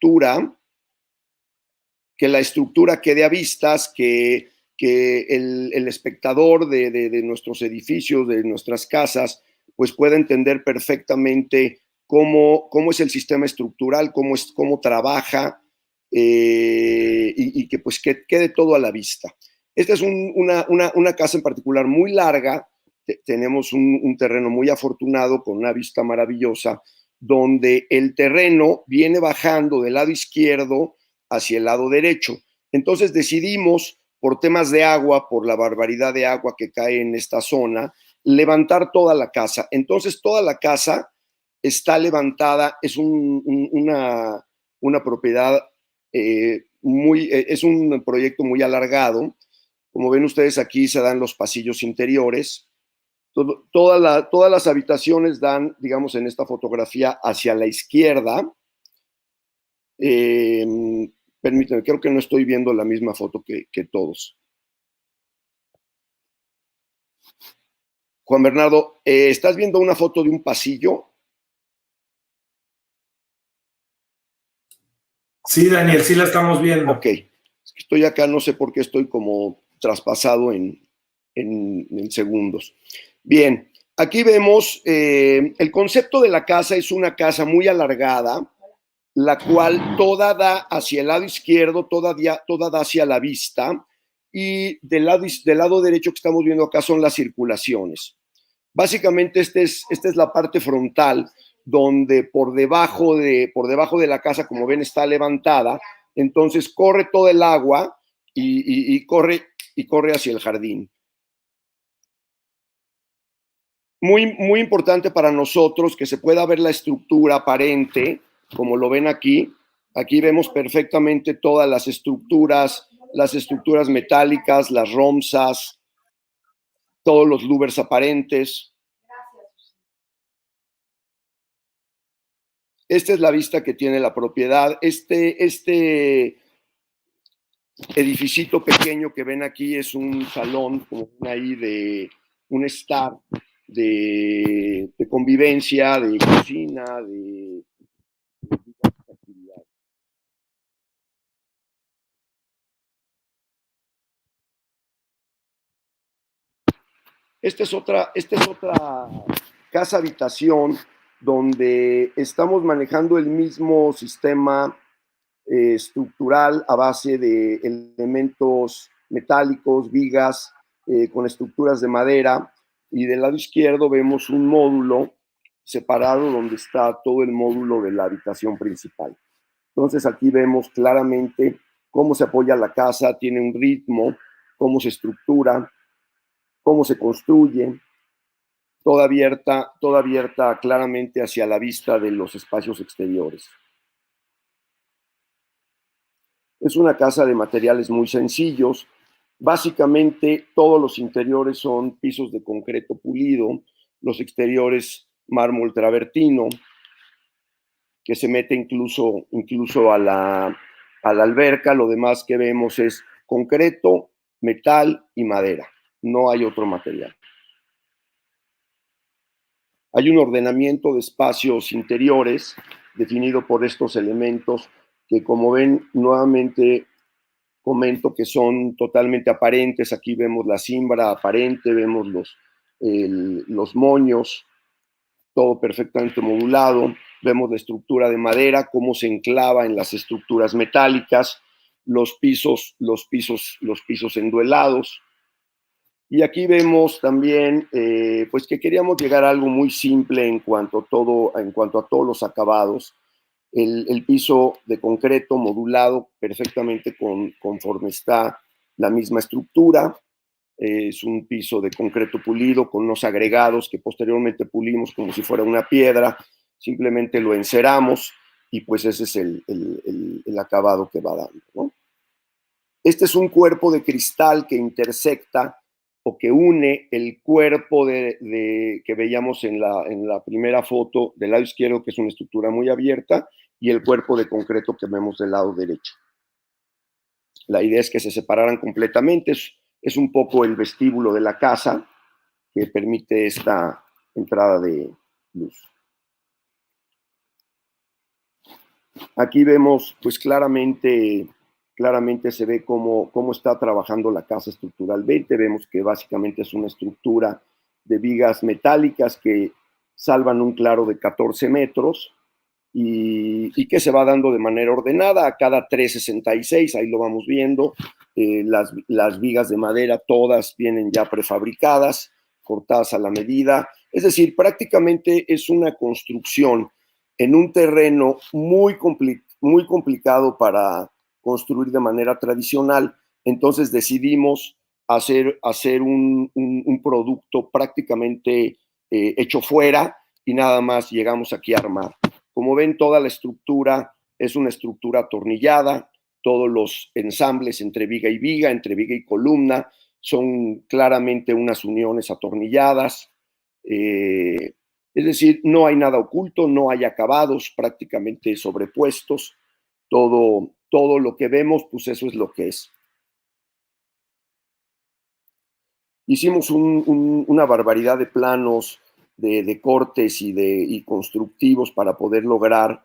estructura quede a vistas, que el espectador de nuestros edificios, de nuestras casas, pues pueda entender perfectamente cómo es el sistema estructural, cómo trabaja, y que pues quede todo a la vista. Esta es una casa en particular muy larga. Tenemos un terreno muy afortunado con una vista maravillosa, donde el terreno viene bajando del lado izquierdo hacia el lado derecho. Entonces decidimos, por temas de agua, por la barbaridad de agua que cae en esta zona, levantar toda la casa. Entonces toda la casa está levantada, es una propiedad es un proyecto muy alargado. Como ven ustedes, aquí se dan los pasillos interiores. Todas las habitaciones dan, digamos, en esta fotografía hacia la izquierda. Permítanme, creo que no estoy viendo la misma foto que todos. Juan Bernardo, ¿estás viendo una foto de un pasillo? Sí, Daniel, sí la estamos viendo. Ok. Estoy acá, no sé por qué estoy como traspasado en en segundos. Bien, aquí vemos el concepto de la casa. Es una casa muy alargada, la cual toda da hacia el lado izquierdo, toda da hacia la vista, y del lado derecho que estamos viendo acá son las circulaciones. Básicamente esta es la parte frontal, donde por debajo de la casa, como ven, está levantada. Entonces corre todo el agua y corre hacia el jardín. Muy importante para nosotros que se pueda ver la estructura aparente, como lo ven aquí. Aquí vemos perfectamente todas las estructuras metálicas, las romsas, todos los louvers aparentes. Esta es la vista que tiene la propiedad. Este edificito pequeño que ven aquí es un salón, como ven ahí, de un estar de convivencia, de cocina, de actividades. Esta es otra casa habitación donde estamos manejando el mismo sistema estructural a base de elementos metálicos, vigas, con estructuras de madera, y del lado izquierdo vemos un módulo separado donde está todo el módulo de la habitación principal. Entonces aquí vemos claramente cómo se apoya la casa, tiene un ritmo, cómo se estructura, cómo se construye, toda abierta claramente hacia la vista de los espacios exteriores. Es una casa de materiales muy sencillos. Básicamente todos los interiores son pisos de concreto pulido, los exteriores mármol travertino, que se mete incluso a la alberca. Lo demás que vemos es concreto, metal y madera. No hay otro material. Hay un ordenamiento de espacios interiores definido por estos elementos que, como ven, nuevamente comento que son totalmente aparentes. Aquí vemos la cimbra aparente, vemos los moños, todo perfectamente modulado. Vemos la estructura de madera, cómo se enclava en las estructuras metálicas, los pisos enduelados. Y aquí vemos también pues que queríamos llegar a algo muy simple en cuanto a todos los acabados. El piso de concreto modulado perfectamente conforme está la misma estructura. Es un piso de concreto pulido con unos agregados que posteriormente pulimos como si fuera una piedra. Simplemente lo enceramos y pues ese es el acabado que va dando, ¿no? Este es un cuerpo de cristal que intersecta o que une el cuerpo que veíamos en la primera foto del lado izquierdo, que es una estructura muy abierta, y el cuerpo de concreto que vemos del lado derecho. La idea es que se separaran completamente. Es un poco el vestíbulo de la casa que permite esta entrada de luz. Aquí vemos pues claramente se ve cómo está trabajando la casa estructuralmente. Vemos que básicamente es una estructura de vigas metálicas que salvan un claro de 14 metros y que se va dando de manera ordenada a cada 3.66, ahí lo vamos viendo. Las vigas de madera todas vienen ya prefabricadas, cortadas a la medida. Es decir, prácticamente es una construcción en un terreno muy complicado para construir de manera tradicional. Entonces decidimos hacer un producto prácticamente hecho fuera, y nada más llegamos aquí a armar. Como ven, toda la estructura es una estructura atornillada. Todos los ensambles entre viga y columna son claramente unas uniones atornilladas. Es decir, no hay nada oculto, no hay acabados prácticamente sobrepuestos. Todo lo que vemos, pues eso es lo que es. Hicimos una barbaridad de planos, de cortes y constructivos para poder lograr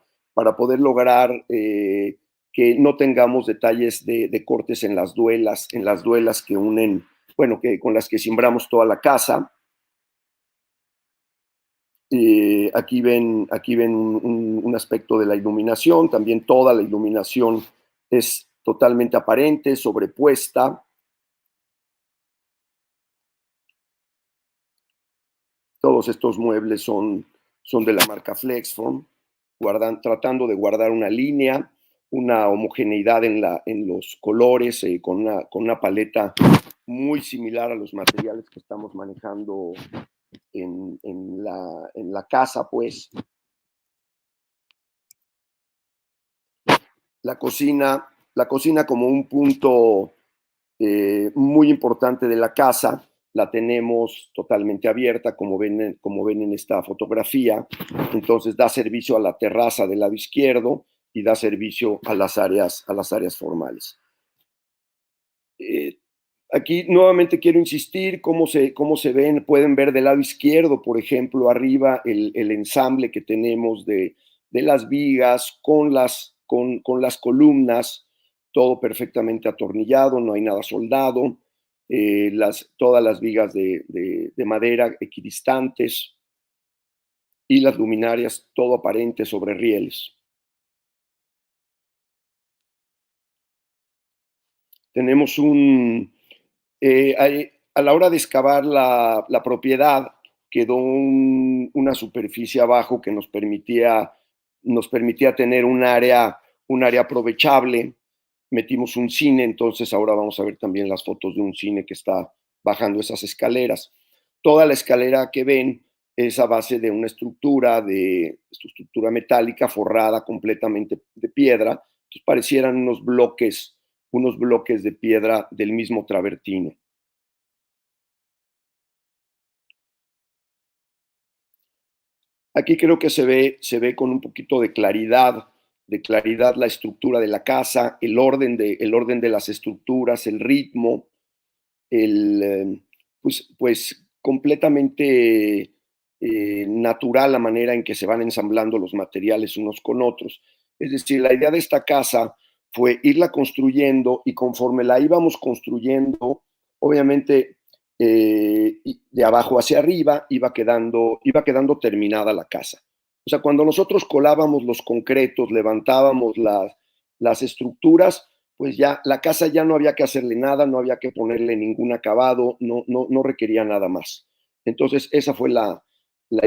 que no tengamos detalles de cortes en las duelas que unen bueno, con las que cimbramos toda la casa. Aquí ven un aspecto de la iluminación. También toda la iluminación es totalmente aparente, sobrepuesta. Todos estos muebles son de la marca Flexform, tratando de guardar una línea, una homogeneidad en los colores, con una paleta muy similar a los materiales que estamos manejando en la casa, pues. La cocina como un punto muy importante de la casa, la tenemos totalmente abierta, como ven en esta fotografía. Entonces da servicio a la terraza del lado izquierdo y da servicio a las áreas formales. Aquí nuevamente quiero insistir cómo se ven. Pueden ver del lado izquierdo, por ejemplo, arriba el ensamble que tenemos de las vigas con las columnas, todo perfectamente atornillado, no hay nada soldado. Todas las vigas de madera equidistantes y las luminarias, todo aparente sobre rieles. Tenemos a la hora de excavar la propiedad, quedó una superficie abajo que nos permitía tener un área aprovechable. Metimos un cine, entonces ahora vamos a ver también las fotos de un cine que está bajando esas escaleras. Toda la escalera que ven es a base de una estructura metálica forrada completamente de piedra. Entonces parecieran unos bloques de piedra del mismo travertino. Aquí creo que se ve con un poquito de claridad la estructura de la casa, el orden de las estructuras, el ritmo, pues completamente natural la manera en que se van ensamblando los materiales unos con otros. Es decir, la idea de esta casa fue irla construyendo, y conforme la íbamos construyendo, obviamente de abajo hacia arriba iba quedando terminada la casa. O sea, cuando nosotros colábamos los concretos, levantábamos las estructuras, pues ya la casa ya no había que hacerle nada, no había que ponerle ningún acabado, no requería nada más. Entonces esa fue la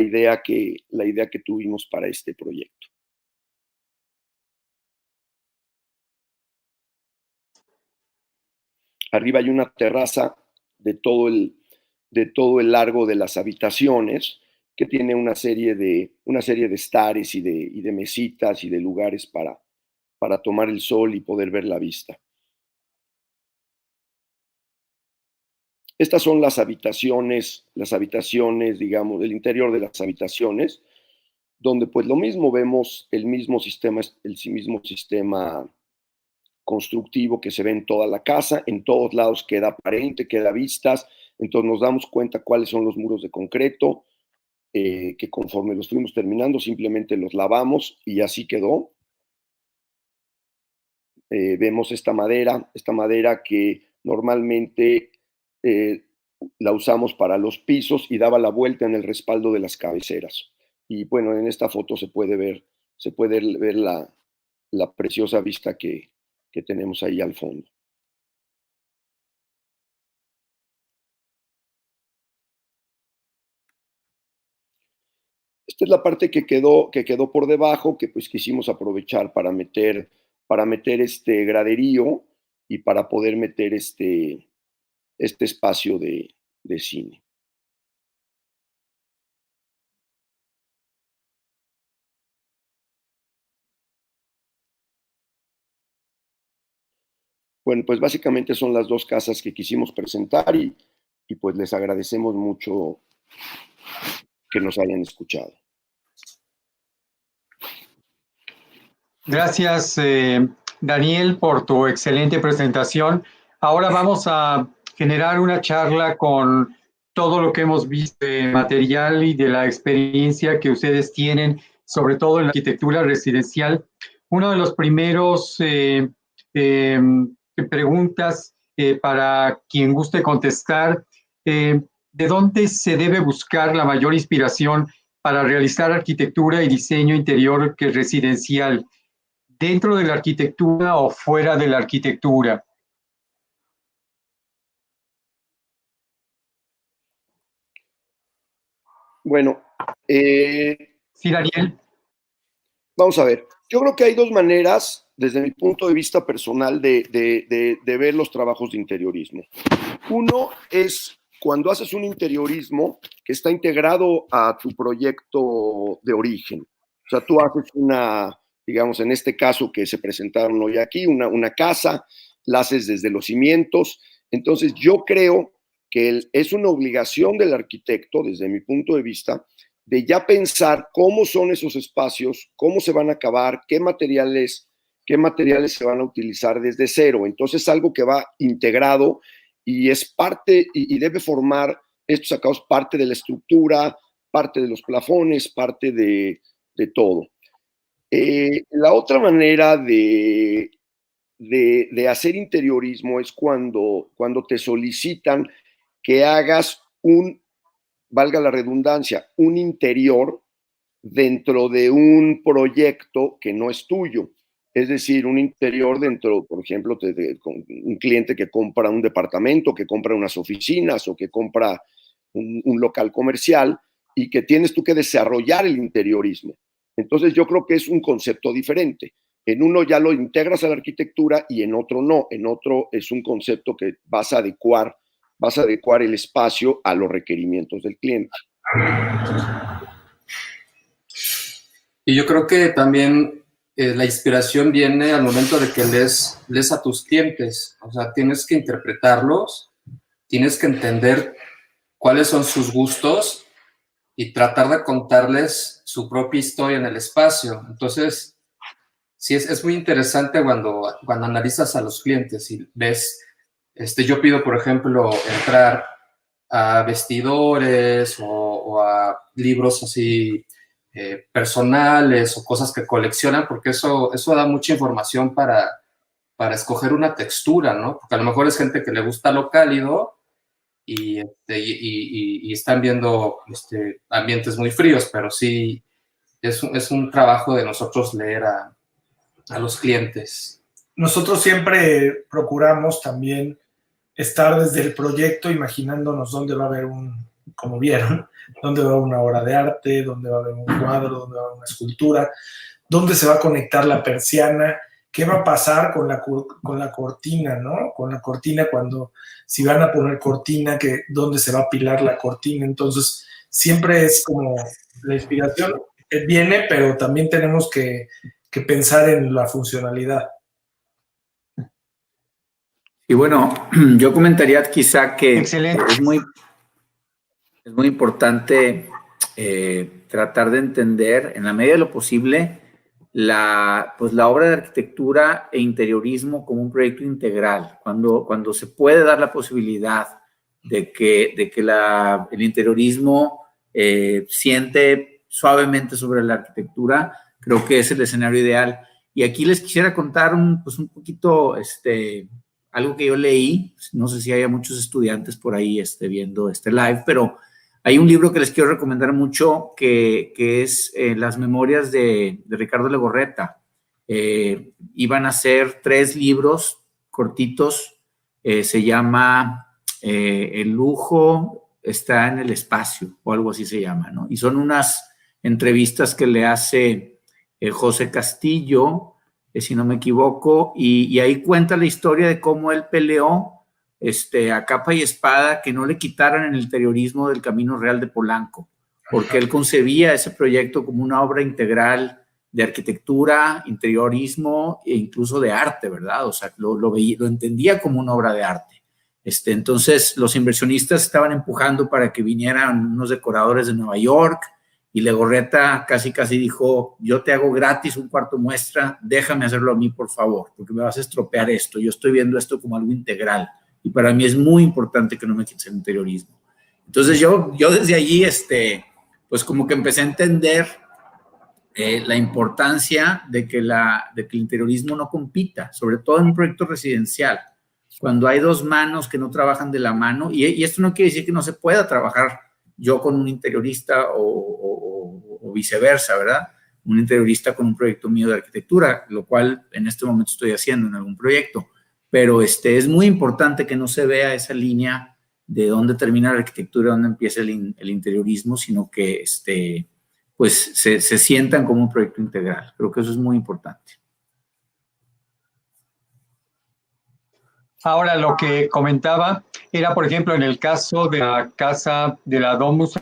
idea que tuvimos para este proyecto. Arriba hay una terraza de todo el largo de las habitaciones, que tiene una serie de estares y de mesitas y de lugares para tomar el sol y poder ver la vista. Estas son las habitaciones, digamos, el interior de las habitaciones, donde pues lo mismo, vemos el mismo sistema constructivo que se ve en toda la casa. En todos lados queda aparente, queda vistas. Entonces nos damos cuenta cuáles son los muros de concreto, que conforme los fuimos terminando simplemente los lavamos y así quedó. Vemos esta madera que normalmente la usamos para los pisos y daba la vuelta en el respaldo de las cabeceras. Y bueno, en esta foto se puede ver la preciosa vista que tenemos ahí al fondo. Esta es la parte que quedó por debajo, que pues quisimos aprovechar para meter este graderío y para poder meter este espacio de cine. Bueno, pues básicamente son las dos casas que quisimos presentar y pues les agradecemos mucho que nos hayan escuchado. Gracias, Daniel, por tu excelente presentación. Ahora vamos a generar una charla con todo lo que hemos visto de material y de la experiencia que ustedes tienen, sobre todo en la arquitectura residencial. Uno de los primeros preguntas para quien guste contestar, ¿de dónde se debe buscar la mayor inspiración para realizar arquitectura y diseño interior que residencial? ¿Dentro de la arquitectura o fuera de la arquitectura? Bueno, Sí, Daniel. vamos a ver. Yo creo que hay dos maneras, desde mi punto de vista personal, de ver los trabajos de interiorismo. Uno es cuando haces un interiorismo que está integrado a tu proyecto de origen. O sea, tú haces una, digamos, en este caso que se presentaron hoy aquí, una casa, la haces desde los cimientos. Entonces, yo creo que es una obligación del arquitecto, desde mi punto de vista, de ya pensar cómo son esos espacios, cómo se van a acabar, qué materiales se van a utilizar desde cero. Entonces, algo que va integrado y es parte, y debe formar estos acabados parte de la estructura, parte de los plafones, parte de todo. La otra manera de hacer interiorismo es cuando te solicitan que hagas valga la redundancia, un interior dentro de un proyecto que no es tuyo. Es decir, un interior dentro, por ejemplo, un cliente que compra un departamento, que compra unas oficinas o que compra un local comercial y que tienes tú que desarrollar el interiorismo. Entonces yo creo que es un concepto diferente. En uno ya lo integras a la arquitectura y en otro no. En otro es un concepto que vas a adecuar el espacio a los requerimientos del cliente. Y yo creo que también la inspiración viene al momento de que lees a tus clientes. O sea, tienes que interpretarlos, tienes que entender cuáles son sus gustos y tratar de contarles su propia historia en el espacio. Entonces, sí, es muy interesante cuando analizas a los clientes y ves, yo pido, por ejemplo, entrar a vestidores o a libros así personales o cosas que coleccionan, porque eso da mucha información para escoger una textura, ¿no? Porque a lo mejor es gente que le gusta lo cálido y están viendo ambientes muy fríos, pero sí es un trabajo de nosotros leer a los clientes. Nosotros siempre procuramos también estar desde el proyecto imaginándonos dónde va a haber como vieron, dónde va a haber una obra de arte, dónde va a haber un cuadro, dónde va a haber una escultura, dónde se va a conectar la persiana, qué va a pasar con la cortina, ¿no? Con la cortina si van a poner cortina, dónde se va a apilar la cortina. Entonces, siempre es como la inspiración viene, pero también tenemos que pensar en la funcionalidad. Y bueno, yo comentaría quizá que Excelente. es muy importante tratar de entender, en la medida de lo posible, la obra de arquitectura e interiorismo como un proyecto integral. Cuando se puede dar la posibilidad de que el interiorismo siente suavemente sobre la arquitectura, creo que es el escenario ideal. Y aquí les quisiera contar un poquito algo que yo leí. No sé si haya muchos estudiantes por ahí viendo este live, pero hay un libro que les quiero recomendar mucho que es Las Memorias de Ricardo Legorreta. Iban a ser 3 libros cortitos. Se llama El lujo está en el espacio, o algo así se llama, ¿no? Y son unas entrevistas que le hace José Castillo, si no me equivoco, y ahí cuenta la historia de cómo él peleó a capa y espada que no le quitaran el interiorismo del Camino Real de Polanco, porque él concebía ese proyecto como una obra integral de arquitectura, interiorismo e incluso de arte, ¿verdad? O sea, lo entendía como una obra de arte. Entonces, los inversionistas estaban empujando para que vinieran unos decoradores de Nueva York, y Legorreta casi dijo: yo te hago gratis un cuarto muestra, déjame hacerlo a mí, por favor, porque me vas a estropear esto. Yo estoy viendo esto como algo integral y para mí es muy importante que no me quites el interiorismo. Entonces yo desde allí, pues como que empecé a entender la importancia de que el interiorismo no compita, sobre todo en un proyecto residencial, cuando hay dos manos que no trabajan de la mano, y esto no quiere decir que no se pueda trabajar yo con un interiorista o viceversa, ¿verdad? Un interiorista con un proyecto mío de arquitectura, lo cual en este momento estoy haciendo en algún proyecto, pero es muy importante que no se vea esa línea de dónde termina la arquitectura y dónde empieza el interiorismo, sino que pues se sientan como un proyecto integral. Creo que eso es muy importante. Ahora, lo que comentaba era, por ejemplo, en el caso de la casa de la Domus,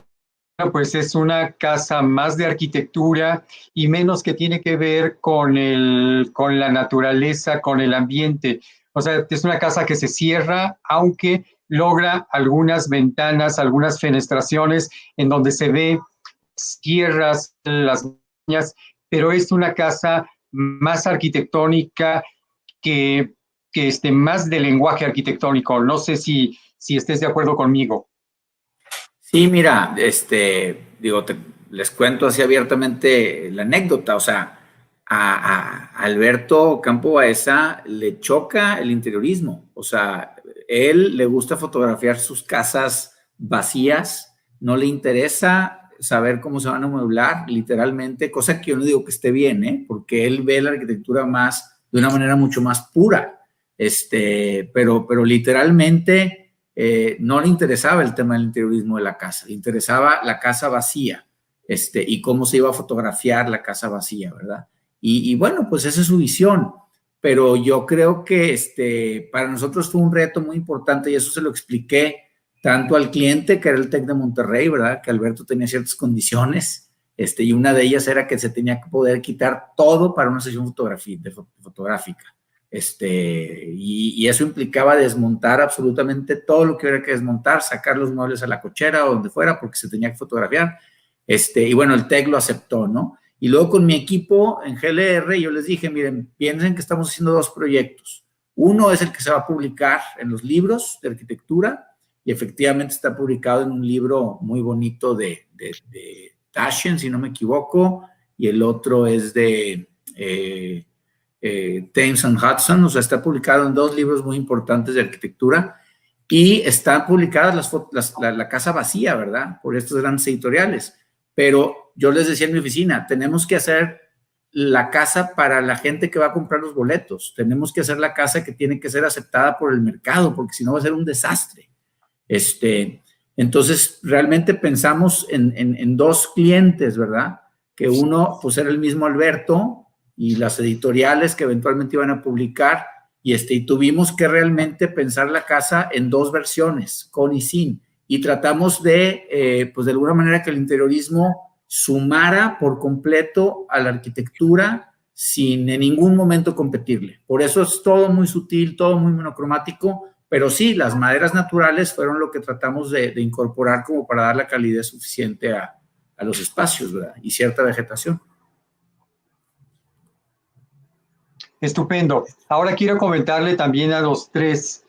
pues es una casa más de arquitectura y menos que tiene que ver con la naturaleza, con el ambiente. O sea, es una casa que se cierra, aunque logra algunas ventanas, algunas fenestraciones en donde se ve tierras, las montañas, pero es una casa más arquitectónica que más de lenguaje arquitectónico. No sé si estés de acuerdo conmigo. Sí, mira, les cuento así abiertamente la anécdota. O sea, a Alberto Campo Baeza le choca el interiorismo. O sea, él le gusta fotografiar sus casas vacías, no le interesa saber cómo se van a amueblar, literalmente, cosa que yo no digo que esté bien, porque él ve la arquitectura de una manera mucho más pura. Pero literalmente no le interesaba el tema del interiorismo de la casa, le interesaba la casa vacía, y cómo se iba a fotografiar la casa vacía, ¿verdad? Y bueno, pues esa es su visión, pero yo creo que para nosotros fue un reto muy importante y eso se lo expliqué tanto al cliente, que era el TEC de Monterrey, ¿verdad? Que Alberto tenía ciertas condiciones, y una de ellas era que se tenía que poder quitar todo para una sesión fotográfica. Y eso implicaba desmontar absolutamente todo lo que hubiera que desmontar, sacar los muebles a la cochera o donde fuera porque se tenía que fotografiar, y bueno, el TEC lo aceptó, ¿no? Y luego con mi equipo en GLR yo les dije, miren, piensen que estamos haciendo dos proyectos. Uno es el que se va a publicar en los libros de arquitectura y efectivamente está publicado en un libro muy bonito de Taschen, si no me equivoco, y el otro es de Thames and Hudson. O sea, está publicado en dos libros muy importantes de arquitectura y están publicadas la casa vacía, ¿verdad? Por estos grandes editoriales. Pero yo les decía en mi oficina, tenemos que hacer la casa para la gente que va a comprar los boletos. Tenemos que hacer la casa que tiene que ser aceptada por el mercado, porque si no va a ser un desastre. Entonces, realmente pensamos en dos clientes, ¿verdad? Que uno, pues, era el mismo Alberto y las editoriales que eventualmente iban a publicar, y tuvimos que realmente pensar la casa en dos versiones, con y sin, y tratamos de, pues de alguna manera que el interiorismo sumara por completo a la arquitectura sin en ningún momento competirle. Por eso es todo muy sutil, todo muy monocromático, pero sí, las maderas naturales fueron lo que tratamos de incorporar como para dar la calidez suficiente a los espacios, ¿verdad? Y cierta vegetación. Estupendo. Ahora quiero comentarle también a los tres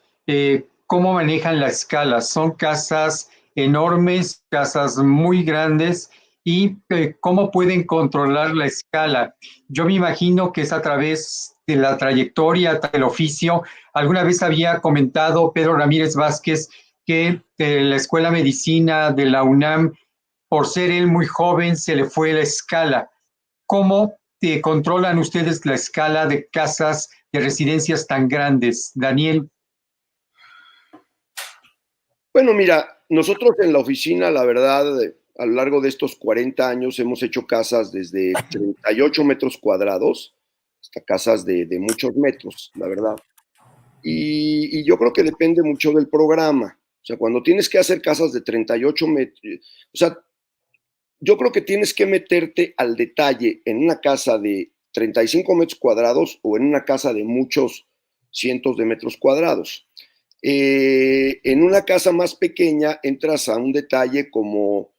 cómo manejan la escala. Son casas enormes, casas muy grandes, y cómo pueden controlar la escala. Yo me imagino que es a través de la trayectoria del oficio. Alguna vez había comentado Pedro Ramírez Vázquez que la Escuela de Medicina de la UNAM, por ser él muy joven, se le fue la escala. ¿Cómo controlan ustedes la escala de casas, de residencias tan grandes? Daniel. Bueno, mira, nosotros en la oficina, la verdad, a lo largo de estos 40 años hemos hecho casas desde 38 metros cuadrados hasta casas de muchos metros, la verdad. Y yo creo que depende mucho del programa. O sea, cuando tienes que hacer casas de 38 metros, o sea, yo creo que tienes que meterte al detalle en una casa de 35 metros cuadrados o en una casa de muchos cientos de metros cuadrados. En una casa más pequeña entras a un detalle como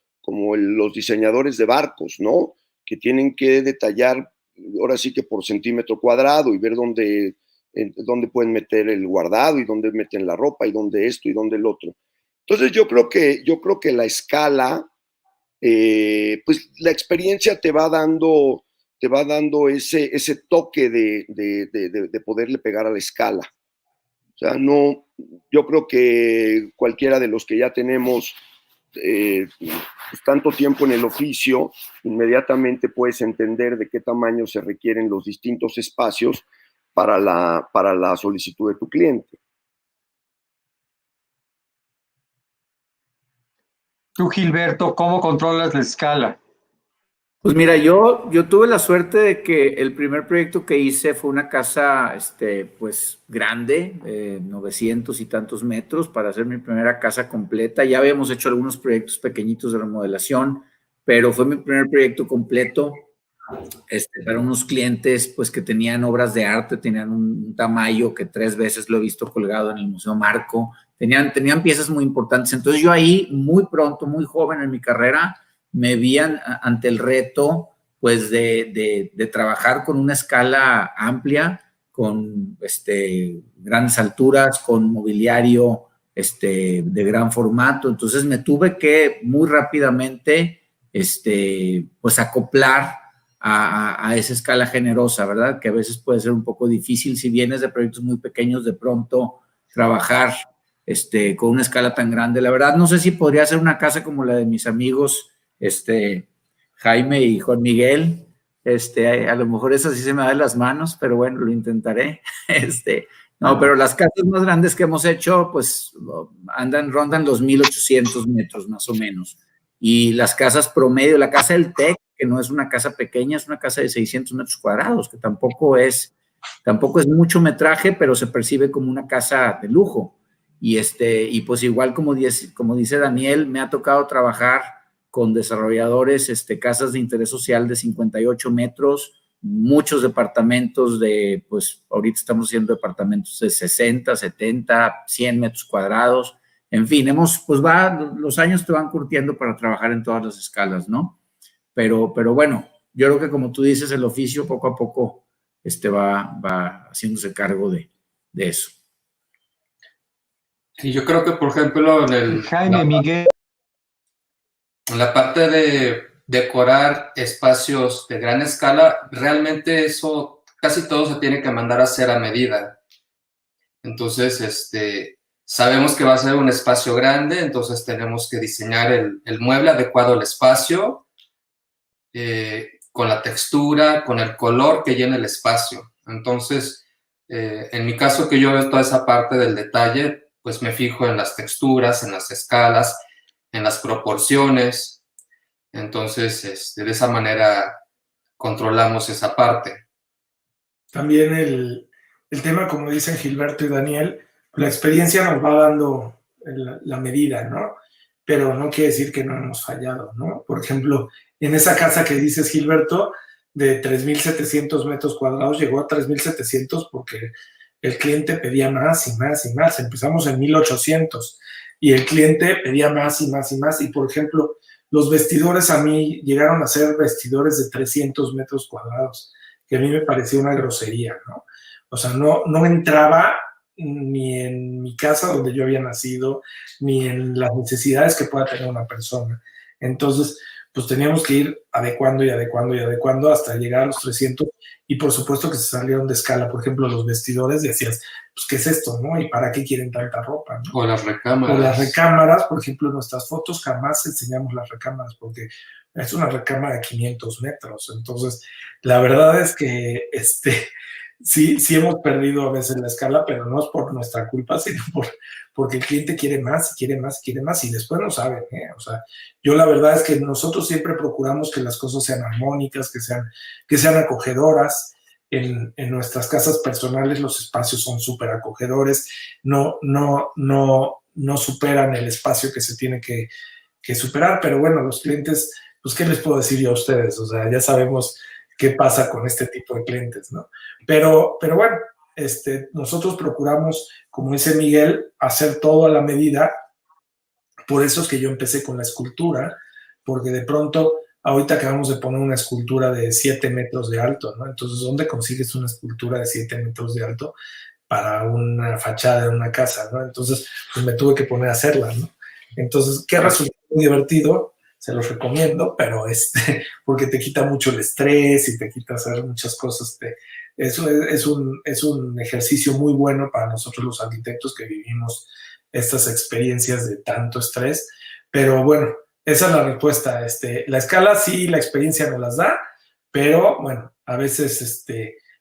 los diseñadores de barcos, ¿no? Que tienen que detallar, ahora sí que por centímetro cuadrado, y ver dónde pueden meter el guardado y dónde meten la ropa y dónde esto y dónde el otro. Entonces yo creo que la escala, pues la experiencia te va dando ese toque de poderle pegar a la escala. sea, no, yo creo que cualquiera de los que ya tenemos pues, tanto tiempo en el oficio, inmediatamente puedes entender de qué tamaño se requieren los distintos espacios para la solicitud de tu cliente. Tú, Gilberto, ¿cómo controlas la escala? Pues mira, yo tuve la suerte de que el primer proyecto que hice fue una casa, pues grande, 900 y tantos metros, para hacer mi primera casa completa. Ya habíamos hecho algunos proyectos pequeñitos de remodelación, pero fue mi primer proyecto completo, para unos clientes, pues que tenían obras de arte, tenían un tamaño que 3 veces lo he visto colgado en el Museo Marco, tenían piezas muy importantes. Entonces yo ahí, muy pronto, muy joven en mi carrera, me vi ante el reto, pues, de trabajar con una escala amplia, con grandes alturas, con mobiliario de gran formato. Entonces me tuve que muy rápidamente, pues, acoplar a esa escala generosa, ¿verdad? Que a veces puede ser un poco difícil si vienes de proyectos muy pequeños, de pronto trabajar con una escala tan grande. La verdad, no sé si podría ser una casa como la de mis amigos, Jaime y Juan Miguel. A lo mejor eso sí se me da de las manos, pero bueno, lo intentaré. No, pero las casas más grandes que hemos hecho, pues rondan los 1,800 metros más o menos. Y las casas promedio, la casa del TEC, que no es una casa pequeña, es una casa de 600 metros cuadrados, que tampoco es mucho metraje, pero se percibe como una casa de lujo. Y pues igual como dice Daniel, me ha tocado trabajar con desarrolladores, casas de interés social de 58 metros, muchos departamentos pues ahorita estamos haciendo departamentos de 60, 70, 100 metros cuadrados. En fin, pues los años te van curtiendo para trabajar en todas las escalas, ¿no? Pero bueno, yo creo que como tú dices, el oficio poco a poco va haciéndose cargo de eso. Y yo creo que, por ejemplo, Jaime, Miguel. En la parte de decorar espacios de gran escala, realmente eso casi todo se tiene que mandar a hacer a medida. Entonces, sabemos que va a ser un espacio grande, entonces tenemos que diseñar el mueble adecuado al espacio, con la textura, con el color que llene el espacio. Entonces, en mi caso, que yo veo toda esa parte del detalle, pues me fijo en las texturas, en las escalas, en las proporciones. Entonces, de esa manera controlamos esa parte. También el tema, como dicen Gilberto y Daniel, la experiencia nos va dando la medida, ¿no? Pero no quiere decir que no hemos fallado, ¿no? Por ejemplo, en esa casa que dices, Gilberto, de 3,700 metros cuadrados, llegó a 3,700 porque el cliente pedía más y más y más. Empezamos en 1,800 y el cliente pedía más y más y más. Y, por ejemplo, los vestidores a mí llegaron a ser vestidores de 300 metros cuadrados, que a mí me parecía una grosería, ¿no? O sea, no entraba ni en mi casa donde yo había nacido, ni en las necesidades que pueda tener una persona. Entonces, pues teníamos que ir adecuando y adecuando y adecuando hasta llegar a los 300, y por supuesto que se salieron de escala. Por ejemplo, los vestidores, decías, pues, ¿qué es esto, no? ¿Y para qué quieren tanta ropa, no? O las recámaras. O las recámaras, por ejemplo, en nuestras fotos jamás enseñamos las recámaras porque es una recámara de 500 metros. Entonces, la verdad es que sí hemos perdido a veces la escala, pero no es por nuestra culpa, sino porque el cliente quiere más, quiere más, quiere más, y después no saben, ¿eh? O sea, yo la verdad es que nosotros siempre procuramos que las cosas sean armónicas, que sean acogedoras. En nuestras casas personales los espacios son súper acogedores, no superan el espacio que se tiene que superar, pero bueno, los clientes, pues, ¿qué les puedo decir yo a ustedes? O sea, ya sabemos qué pasa con este tipo de clientes, ¿no? Pero bueno, nosotros procuramos, como dice Miguel, hacer todo a la medida. Por eso es que yo empecé con la escultura, porque de pronto, ahorita acabamos de poner una escultura de 7 metros de alto, ¿no? Entonces, ¿dónde consigues una escultura de 7 metros de alto para una fachada de una casa, ¿no? Entonces, pues me tuve que poner a hacerla, ¿no? Entonces, ¿qué resultó muy divertido? Se los recomiendo, pero porque te quita mucho el estrés y te quita hacer muchas cosas Eso es un ejercicio muy bueno para nosotros los arquitectos que vivimos estas experiencias de tanto estrés. Pero bueno, esa es la respuesta. La escala sí, la experiencia nos las da, pero bueno, a veces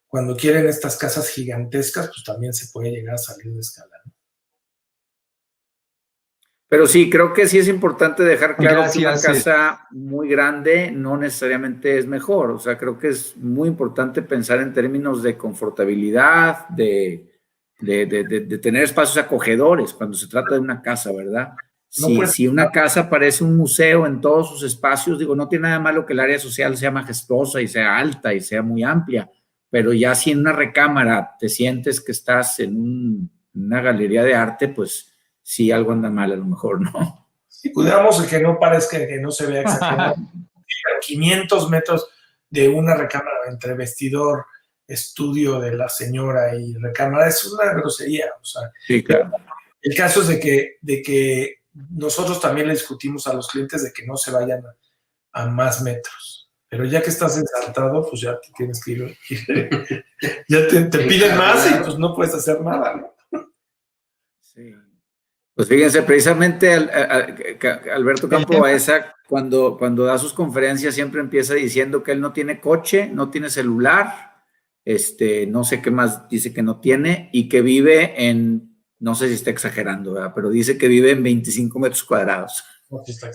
cuando quieren estas casas gigantescas, pues también se puede llegar a salir de escala, ¿no? Pero sí, creo que sí es importante dejar claro que una Gracias. casa muy grande no necesariamente es mejor. O sea, creo que es muy importante pensar en términos de confortabilidad, de tener espacios acogedores cuando se trata de una casa, ¿verdad? No puedes- Si una casa parece un museo en todos sus espacios, digo, no tiene nada malo que el área social sea majestuosa y sea alta y sea muy amplia, pero ya si en una recámara te sientes que estás en una galería de arte, pues sí, algo anda mal a lo mejor, ¿no? Si cuidamos que no parezca, que no se vea exagerado, 500 metros de una recámara entre vestidor, estudio de la señora y recámara, es una grosería. O sea, Sí, claro. el caso es de que nosotros también le discutimos a los clientes de que no se vayan a más metros. Pero ya que estás ensartado, pues ya te tienes que ir. Ya te piden más y pues no puedes hacer nada, ¿no? Sí. Pues fíjense, precisamente Alberto Campo Baeza, cuando da sus conferencias, siempre empieza diciendo que él no tiene coche, no tiene celular, no sé qué más dice que no tiene, y que vive no sé si está exagerando, ¿verdad? Pero dice que vive en 25 metros cuadrados.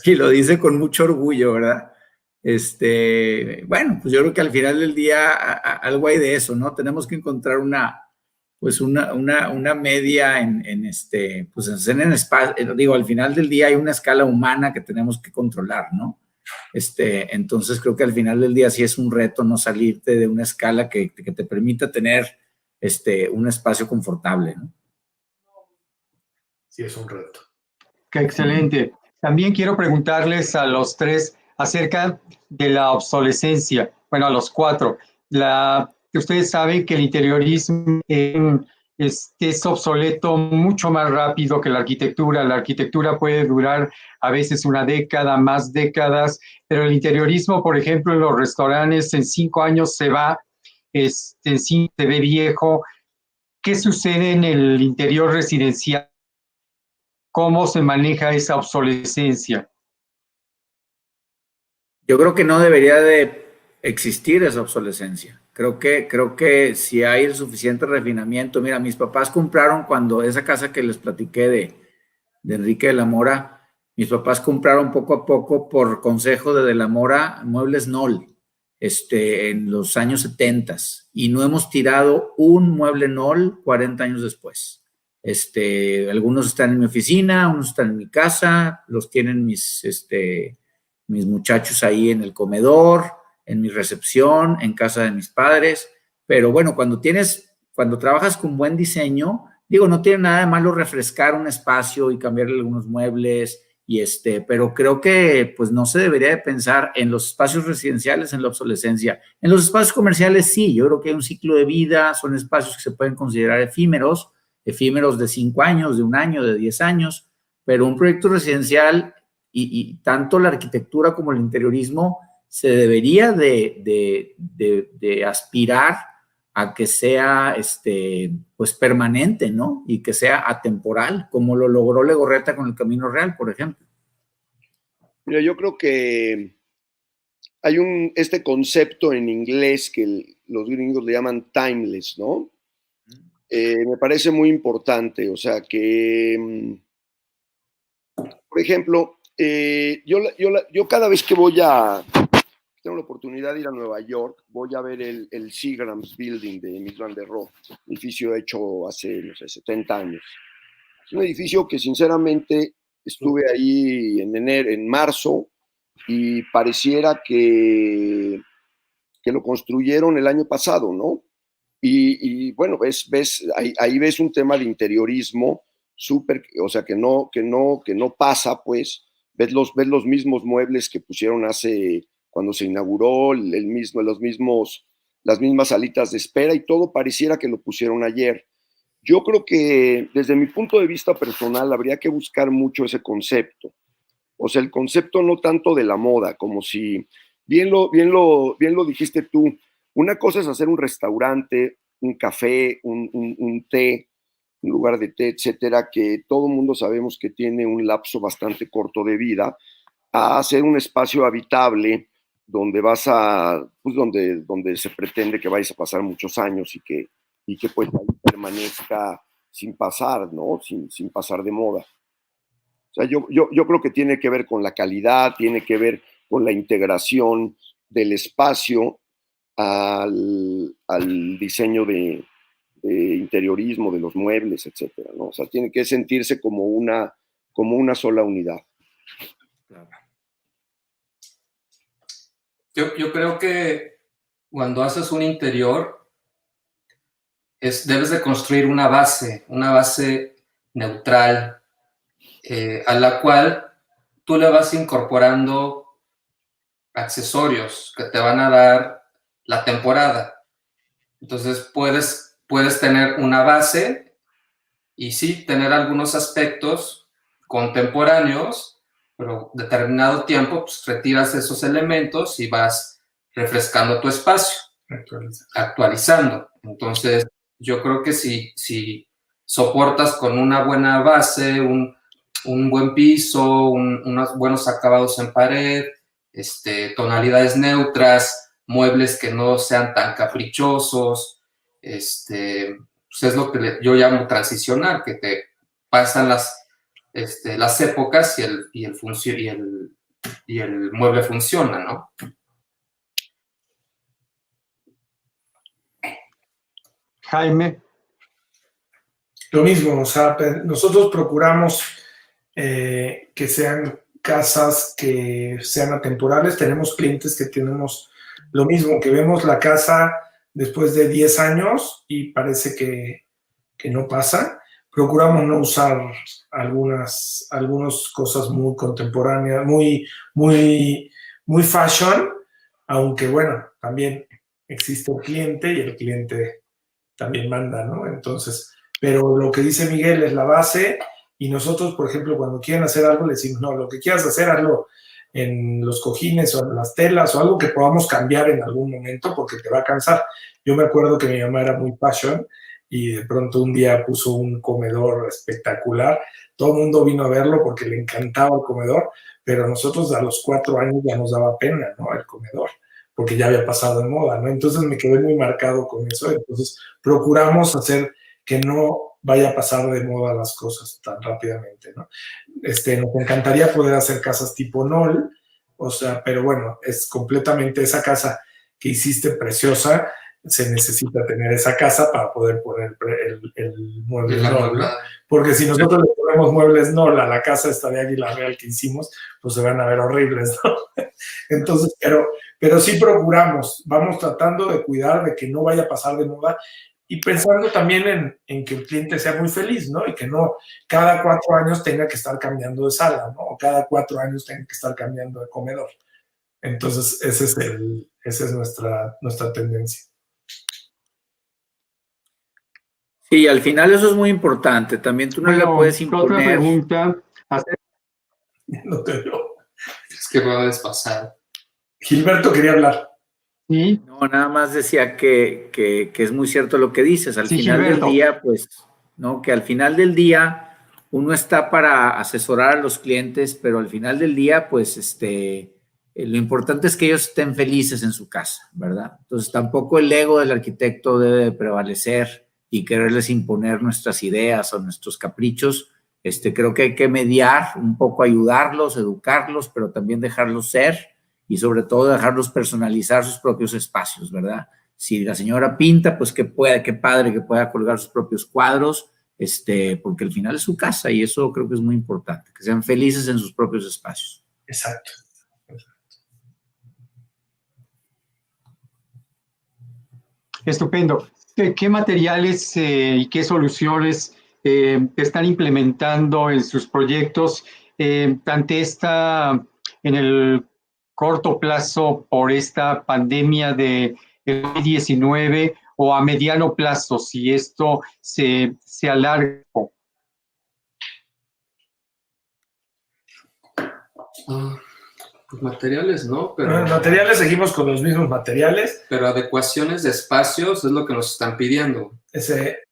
Y lo dice con mucho orgullo, ¿verdad? Bueno, pues yo creo que al final del día algo hay de eso, ¿no? Tenemos que encontrar una media pues en espacio, digo, al final del día hay una escala humana que tenemos que controlar, ¿no? Entonces creo que al final del día sí es un reto no salirte de una escala que te permita tener un espacio confortable, ¿no? Sí, es un reto. Qué excelente. También quiero preguntarles a los tres acerca de la obsolescencia. Bueno, a los cuatro. Que ustedes saben que el interiorismo es obsoleto mucho más rápido que la arquitectura. La arquitectura puede durar a veces una década, más décadas, pero el interiorismo, por ejemplo, en los restaurantes, en 5 años se va, se ve viejo. ¿Qué sucede en el interior residencial? ¿Cómo se maneja esa obsolescencia? Yo creo que no debería de existir esa obsolescencia. Creo que si hay el suficiente refinamiento. Mira, mis papás compraron cuando esa casa que les platiqué de Enrique de la Mora, mis papás compraron poco a poco por consejo de la Mora muebles Knoll en los años 70 y no hemos tirado un mueble Knoll 40 años después. Algunos están en mi oficina, unos están en mi casa, los tienen mis muchachos ahí en el comedor, en mi recepción, en casa de mis padres. Pero bueno, cuando trabajas con buen diseño, digo, no tiene nada de malo refrescar un espacio y cambiarle algunos muebles, pero creo que pues no se debería de pensar en los espacios residenciales en la obsolescencia. En los espacios comerciales sí, yo creo que hay un ciclo de vida, son espacios que se pueden considerar efímeros de 5 años, de 1 año, de 10 años, pero un proyecto residencial y tanto la arquitectura como el interiorismo se debería de aspirar a que sea pues permanente, ¿no? Y que sea atemporal, como lo logró Legorreta con el Camino Real, por ejemplo. Mira, yo creo que hay este concepto en inglés que los gringos le llaman timeless, ¿no? Me parece muy importante, o sea que, por ejemplo, yo cada vez que tengo la oportunidad de ir a Nueva York, voy a ver el Seagram's Building de Mies van der Rohe, edificio hecho hace, no sé, 70 años. Es un edificio que sinceramente estuve ahí en marzo, y pareciera que lo construyeron el año pasado, ¿no? Y bueno, ahí ves un tema de interiorismo súper, o sea, que no pasa, pues, ves los mismos muebles que pusieron cuando se inauguró, las mismas salitas de espera, y todo pareciera que lo pusieron ayer. Yo creo que desde mi punto de vista personal habría que buscar mucho ese concepto. O sea, el concepto no tanto de la moda, como si, bien lo dijiste tú, Una cosa es hacer un restaurante, un café, un té, un lugar de té, etcétera, que todo el mundo sabemos que tiene un lapso bastante corto de vida, a hacer un espacio habitable donde pues donde se pretende que vayas a pasar muchos años y que pues ahí permanezca sin pasar, ¿no? Sin pasar de moda. O sea, yo creo que tiene que ver con la calidad, tiene que ver con la integración del espacio al diseño de interiorismo, de los muebles, etcétera, ¿no? O sea, tiene que sentirse como una sola unidad. Yo creo que cuando haces un interior, debes de construir una base neutral, a la cual tú le vas incorporando accesorios que te van a dar la temporada. Entonces puedes tener una base y sí tener algunos aspectos contemporáneos, pero determinado tiempo pues retiras esos elementos y vas refrescando tu espacio, actualizando. Entonces yo creo que si soportas con una buena base, un buen piso, unos buenos acabados en pared, tonalidades neutras, muebles que no sean tan caprichosos, pues es lo que yo llamo transicional, que te pasan las épocas y el mueble funciona, ¿no? Jaime. Lo mismo, o sea, nosotros procuramos que sean casas que sean atemporales. Tenemos clientes que tenemos lo mismo, que vemos la casa después de 10 años y parece que no pasa. Procuramos no usar algunas cosas muy contemporáneas, muy fashion, aunque bueno, también existe el cliente y el cliente también manda, ¿no? Entonces, pero lo que dice Miguel es la base y nosotros, por ejemplo, cuando quieren hacer algo, le decimos, no, lo que quieras hacer, hazlo en los cojines o en las telas o algo que podamos cambiar en algún momento porque te va a cansar. Yo me acuerdo que mi mamá era muy fashion y de pronto un día puso un comedor espectacular. Todo el mundo vino a verlo porque le encantaba el comedor, pero a nosotros a los 4 años ya nos daba pena, ¿no? El comedor, porque ya había pasado de moda, ¿no? Entonces me quedé muy marcado con eso. Entonces procuramos hacer que no vaya a pasar de moda las cosas tan rápidamente, ¿no? Nos encantaría poder hacer casas tipo NOL, o sea, pero bueno, es completamente esa casa que hiciste preciosa, se necesita tener esa casa para poder poner el mueble NOL, ¿no? Porque si nosotros le ponemos muebles NOL a la casa esta de Águila Real que hicimos, pues se van a ver horribles, ¿no? Entonces, pero sí procuramos, vamos tratando de cuidar de que no vaya a pasar de moda y pensando también en que el cliente sea muy feliz, ¿no? Y que no cada 4 años tenga que estar cambiando de sala, ¿no? O cada 4 años tenga que estar cambiando de comedor. Entonces, esa es nuestra tendencia. Sí, al final eso es muy importante. También tú no le puedes imponer. Otra pregunta. No te veo. Es que va desfasado. Gilberto quería hablar. Sí. No, nada más decía que es muy cierto lo que dices. Al Sí, final Gilberto. del día, pues, ¿no? Que al final del día uno está para asesorar a los clientes, pero al final del día, pues, lo importante es que ellos estén felices en su casa, ¿verdad? Entonces, tampoco el ego del arquitecto debe de prevalecer y quererles imponer nuestras ideas o nuestros caprichos. Creo que hay que mediar, un poco ayudarlos, educarlos, pero también dejarlos ser y sobre todo dejarlos personalizar sus propios espacios, ¿verdad? Si la señora pinta, pues qué padre que pueda colgar sus propios cuadros, porque al final es su casa y eso creo que es muy importante, que sean felices en sus propios espacios. Exacto. Estupendo. ¿Qué materiales y qué soluciones están implementando en sus proyectos ante en el corto plazo por esta pandemia de COVID-19 o a mediano plazo, si esto se alarga? Pues materiales, ¿no? Pero, Bueno, en materiales seguimos con los mismos materiales. pero adecuaciones de espacios es lo que nos están pidiendo.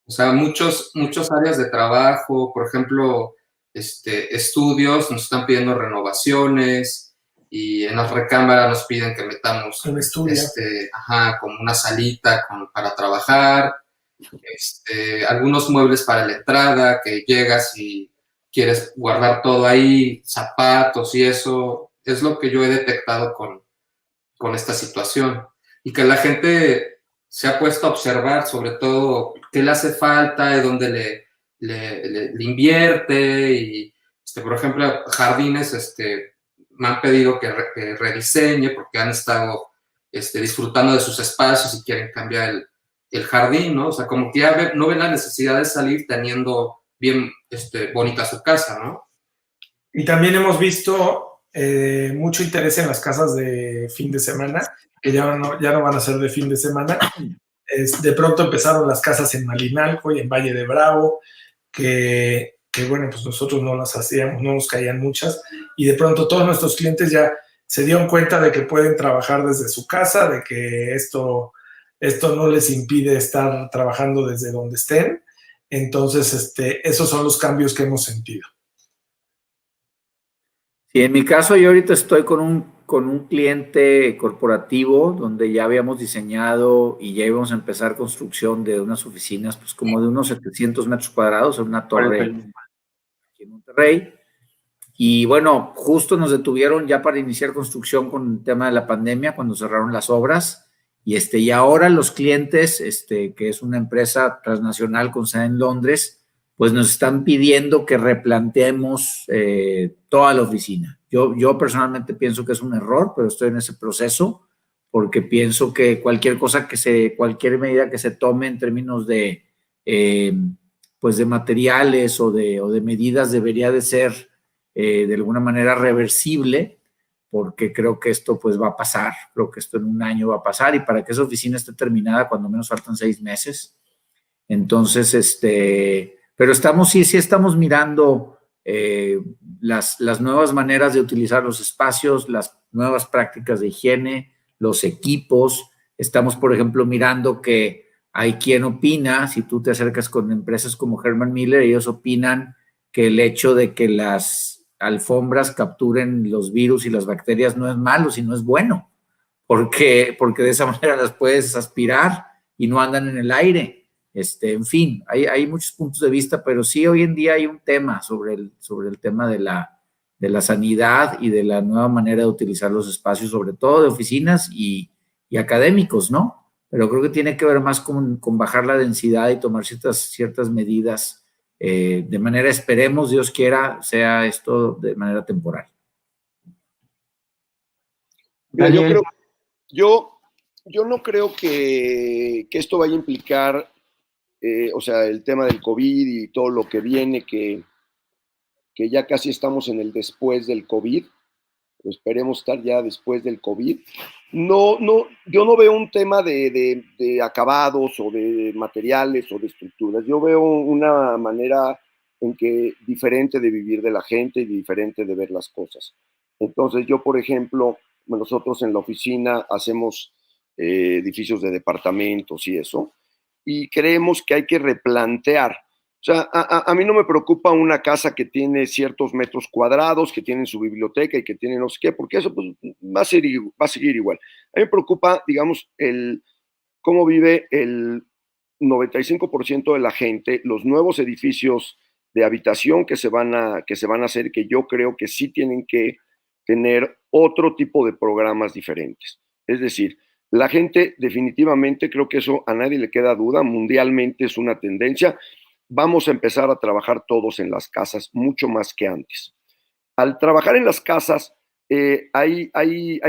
O sea, muchas áreas de trabajo, por ejemplo, estudios, nos están pidiendo renovaciones, y en las recámaras nos piden que metamos un estudio. Como una salita para trabajar, algunos muebles para la entrada, que llegas y quieres guardar todo ahí, zapatos y eso. Es lo que yo he detectado con esta situación. Y que la gente se ha puesto a observar sobre todo qué le hace falta, de dónde le invierte. Y, por ejemplo, jardines, me han pedido que rediseñe porque han estado disfrutando de sus espacios y quieren cambiar el jardín, ¿no? O sea, como que ya no ven la necesidad de salir teniendo bien bonita su casa, ¿no? Y también hemos visto mucho interés en las casas de fin de semana, que ya no van a ser de fin de semana. De pronto empezaron las casas en Malinalco y en Valle de Bravo, que bueno, pues nosotros no las hacíamos, no nos caían muchas, y de pronto todos nuestros clientes ya se dieron cuenta de que pueden trabajar desde su casa, de que esto no les impide estar trabajando desde donde estén. Entonces, esos son los cambios que hemos sentido. Sí, en mi caso yo ahorita estoy con un cliente corporativo donde ya habíamos diseñado y ya íbamos a empezar construcción de unas oficinas, pues como de unos 700 metros cuadrados en una torre aquí en Monterrey. Y bueno, justo nos detuvieron ya para iniciar construcción con el tema de la pandemia cuando cerraron las obras. Y ahora los clientes, que es una empresa transnacional con sede en Londres, pues nos están pidiendo que replanteemos toda la oficina. Yo personalmente pienso que es un error, pero estoy en ese proceso porque pienso que cualquier medida que se tome en términos de, pues de materiales o de medidas debería de ser de alguna manera reversible, porque creo que esto pues va a pasar, creo que esto en un año va a pasar, y para que esa oficina esté terminada, cuando menos faltan 6 meses. Entonces, pero sí estamos mirando las nuevas maneras de utilizar los espacios, las nuevas prácticas de higiene, los equipos. Estamos, por ejemplo, mirando que hay quien opina, si tú te acercas con empresas como Herman Miller, ellos opinan que el hecho de que las alfombras capturen los virus y las bacterias no es malo, sino es bueno, porque de esa manera las puedes aspirar y no andan en el aire. En fin, hay muchos puntos de vista, pero sí hoy en día hay un tema sobre el tema de la sanidad y de la nueva manera de utilizar los espacios, sobre todo de oficinas y académicos, ¿no? Pero creo que tiene que ver más con bajar la densidad y tomar ciertas medidas de manera, esperemos, Dios quiera, sea esto de manera temporal. Yo no creo que esto vaya a implicar, o sea, el tema del COVID y todo lo que viene, que ya casi estamos en el después del COVID, esperemos estar ya después del COVID. Yo no veo un tema de acabados o de materiales o de estructuras. Yo veo una manera diferente de vivir de la gente y diferente de ver las cosas. Entonces yo, por ejemplo, nosotros en la oficina hacemos edificios de departamentos y eso, y creemos que hay que replantear. O sea, a mí no me preocupa una casa que tiene ciertos metros cuadrados, que tiene su biblioteca y que tiene no sé qué, porque eso pues, va a seguir igual. A mí me preocupa, digamos, cómo vive el 95% de la gente, los nuevos edificios de habitación que se van a hacer, que yo creo que sí tienen que tener otro tipo de programas diferentes. Es decir, la gente definitivamente, creo que eso a nadie le queda duda, mundialmente es una tendencia. Vamos a empezar a trabajar todos en las casas mucho más que antes. Al trabajar en las casas, hay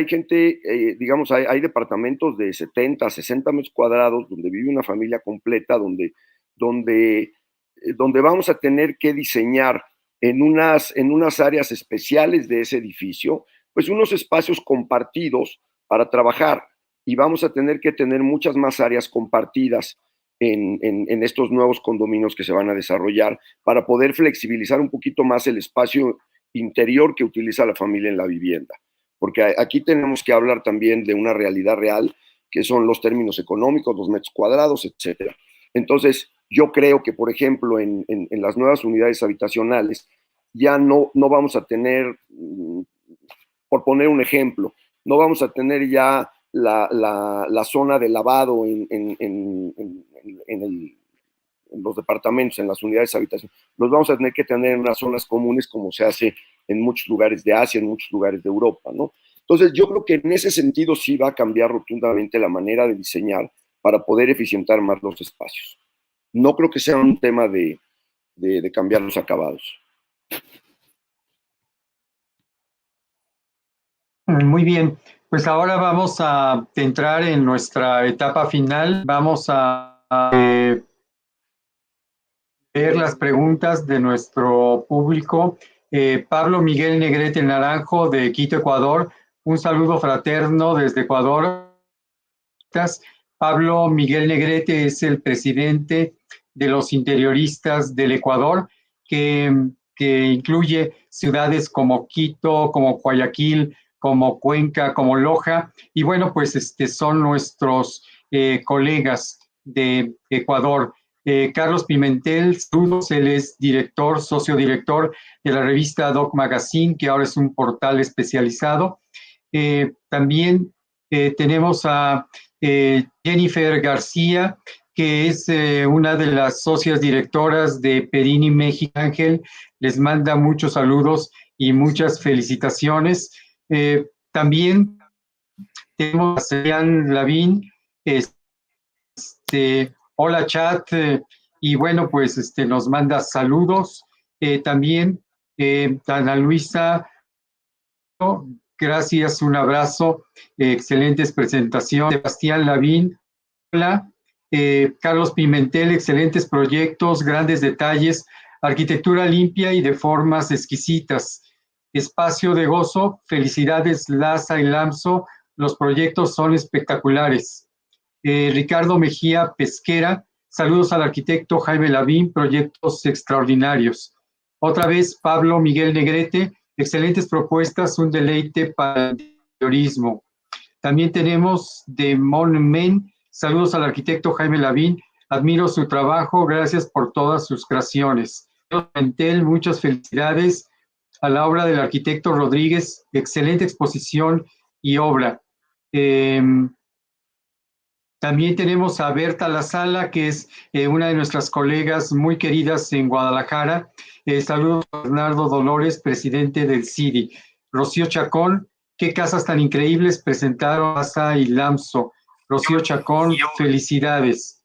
gente, digamos, hay departamentos de 70, 60 metros cuadrados donde vive una familia completa, donde vamos a tener que diseñar en unas áreas especiales de ese edificio, pues unos espacios compartidos para trabajar, y vamos a tener que tener muchas más áreas compartidas en estos nuevos condominios que se van a desarrollar para poder flexibilizar un poquito más el espacio interior que utiliza la familia en la vivienda. porque aquí tenemos que hablar también de una realidad real, que son los términos económicos, los metros cuadrados, etcétera. Entonces, yo creo que, por ejemplo, en las nuevas unidades habitacionales, ya no vamos a tener, por poner un ejemplo, no vamos a tener ya la zona de lavado en los departamentos, en las unidades habitacionales. Los vamos a tener que tener en unas zonas comunes, como se hace en muchos lugares de Asia, en muchos lugares de Europa, ¿no? Entonces, yo creo que en ese sentido sí va a cambiar rotundamente la manera de diseñar para poder eficientar más los espacios. No creo que sea un tema de cambiar los acabados. Muy bien, pues ahora vamos a entrar en nuestra etapa final. Vamos a ver las preguntas de nuestro público. Pablo Miguel Negrete Naranjo, de Quito, Ecuador. Un saludo fraterno desde Ecuador. Pablo Miguel Negrete es el presidente de los interioristas del Ecuador, que incluye ciudades como Quito, como Guayaquil, como Cuenca, como Loja, y bueno, pues son nuestros colegas de Ecuador. Carlos Pimentel, saludos, él es director, sociodirector de la revista Doc Magazine, que ahora es un portal especializado. También tenemos a Jennifer García, que es una de las socias directoras de Perini México Ángel. Les manda muchos saludos y muchas felicitaciones. También tenemos a Sebastián Lavín. Hola chat, y bueno, pues nos manda saludos. También Ana Luisa, gracias, un abrazo, excelentes presentaciones. Sebastián Lavín, hola. Carlos Pimentel, excelentes proyectos, grandes detalles, arquitectura limpia y de formas exquisitas. Espacio de gozo, felicidades Laza y Lamso, los proyectos son espectaculares. Ricardo Mejía Pesquera, saludos al arquitecto Jaime Lavín, proyectos extraordinarios. Otra vez Pablo Miguel Negrete, excelentes propuestas, un deleite para el interiorismo. También tenemos de Monmen, saludos al arquitecto Jaime Lavín, admiro su trabajo, gracias por todas sus creaciones. Mentel, muchas felicidades a la obra del arquitecto Rodríguez, excelente exposición y obra. También tenemos a Berta Lazala, que es una de nuestras colegas muy queridas en Guadalajara. Saludos a Bernardo Dolores, presidente del CIDI. Rocío Chacón, qué casas tan increíbles presentaron Laza y Lamso. Rocío Chacón, felicidades.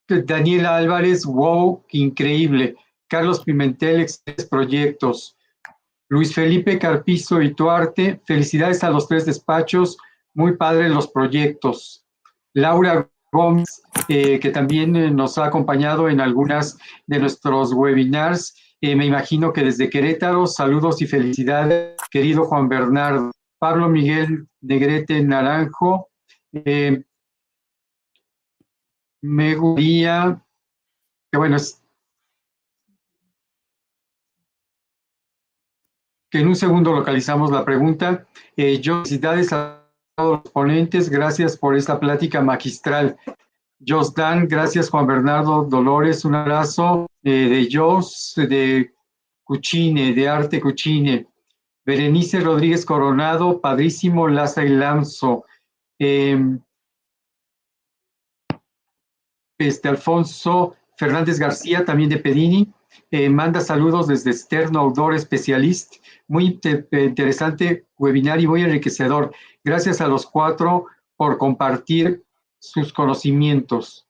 Daniela Álvarez, wow, increíble. Carlos Pimentel, excelentes proyectos. Luis Felipe Carpizo y Tuarte, felicidades a los tres despachos, muy padres los proyectos. Laura Gómez, que también nos ha acompañado en algunas de nuestros webinars, me imagino que desde Querétaro, saludos y felicidades, querido Juan Bernardo. Pablo Miguel Negrete Naranjo, me gustaría, que bueno, que en un segundo localizamos la pregunta. Felicidades a todos los ponentes, gracias por esta plática magistral. Josdan, gracias Juan Bernardo Dolores, un abrazo de Jos, de Cucine, de Arte Cucine. Berenice Rodríguez Coronado, padrísimo, Laza y Lanzo. Alfonso Fernández García, también de Pedini, manda saludos desde Externo Outdoor Specialist. Muy interesante webinar y muy enriquecedor. Gracias a los cuatro por compartir sus conocimientos.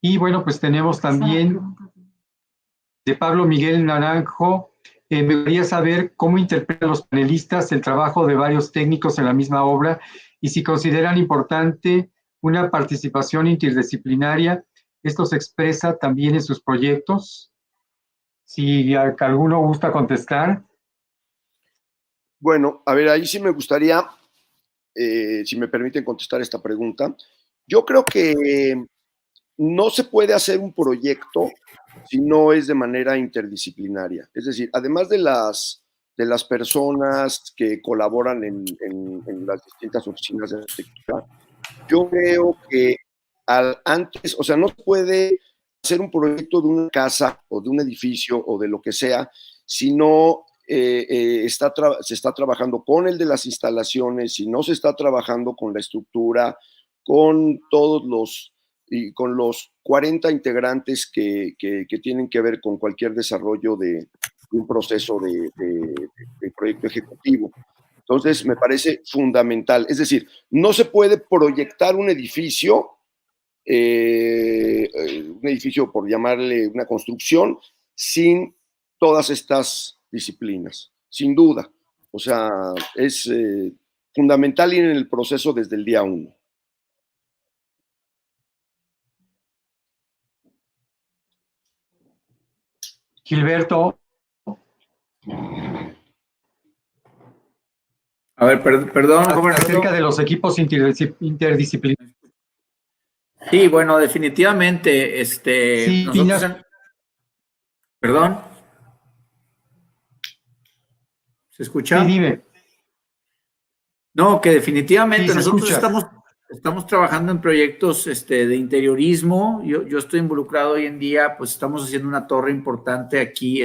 Y bueno, pues tenemos también de Pablo Miguel Naranjo. Me gustaría saber cómo interpretan los panelistas el trabajo de varios técnicos en la misma obra y si consideran importante una participación interdisciplinaria. Esto se expresa también en sus proyectos. Si alguno gusta contestar. Bueno, a ver, ahí sí me gustaría, si me permiten contestar esta pregunta. Yo creo que no se puede hacer un proyecto si no es de manera interdisciplinaria. Es decir, además de las de las personas que colaboran en las distintas oficinas de arquitectura, yo creo que antes, o sea, no se puede hacer un proyecto de una casa o de un edificio o de lo que sea, si no se está trabajando con el de las instalaciones, si no se está trabajando con la estructura, con todos con los 40 integrantes que tienen que ver con cualquier desarrollo de un proceso de proyecto ejecutivo. Entonces, me parece fundamental. Es decir, no se puede proyectar un edificio por llamarle una construcción, sin todas estas disciplinas, sin duda. O sea, es fundamental ir en el proceso desde el día 1. Gilberto. A ver, perdón, gobernador. Acerca de los equipos interdisciplinarios. Sí, bueno, definitivamente, Sí, nosotros ¿Perdón? ¿Se escucha? Sí, dime. No, que definitivamente Sí, nosotros estamos trabajando en proyectos de interiorismo. Yo estoy involucrado hoy en día, pues estamos haciendo una torre importante aquí,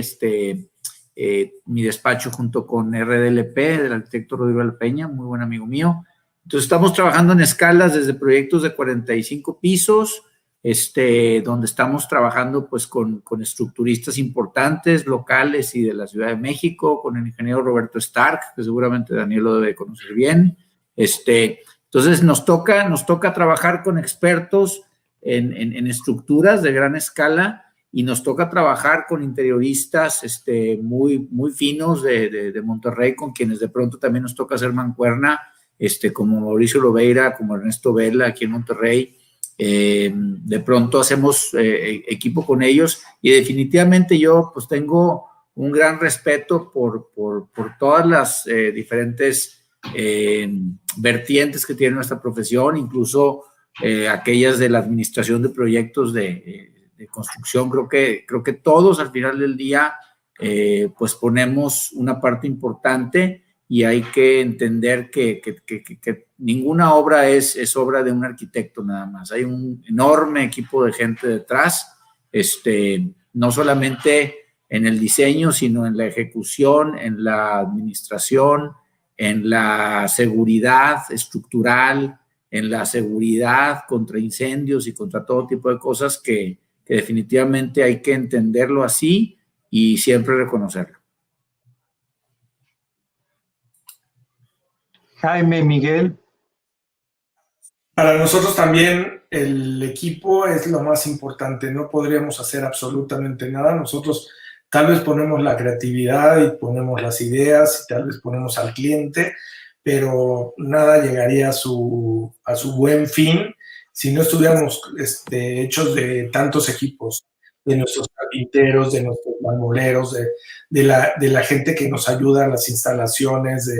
mi despacho junto con RDLP, del arquitecto Rodrigo de la Peña, muy buen amigo mío. Entonces estamos trabajando en escalas desde proyectos de 45 pisos, donde estamos trabajando pues con estructuristas importantes, locales y de la Ciudad de México, con el ingeniero Roberto Stark, que seguramente Daniel lo debe conocer bien. Entonces nos toca trabajar con expertos en estructuras de gran escala, y nos toca trabajar con interioristas muy, muy finos de Monterrey, con quienes de pronto también nos toca hacer mancuerna, como Mauricio Lobeira, como Ernesto Vela aquí en Monterrey. De pronto hacemos equipo con ellos, y definitivamente yo pues tengo un gran respeto por todas las diferentes vertientes que tiene nuestra profesión, incluso aquellas de la administración de proyectos de construcción. Creo que todos al final del día pues ponemos una parte importante, y hay que entender que ninguna obra es obra de un arquitecto nada más. Hay un enorme equipo de gente detrás, no solamente en el diseño, sino en la ejecución, en la administración, en la seguridad estructural, en la seguridad contra incendios y contra todo tipo de cosas que definitivamente hay que entenderlo así y siempre reconocerlo. Jaime, Miguel. Para nosotros también el equipo es lo más importante. No podríamos hacer absolutamente nada. Nosotros tal vez ponemos la creatividad y ponemos las ideas y tal vez ponemos al cliente, pero nada llegaría a su buen fin si no estuviéramos hechos de tantos equipos, de nuestros carpinteros, de nuestros marmoleros, de la gente que nos ayuda en las instalaciones,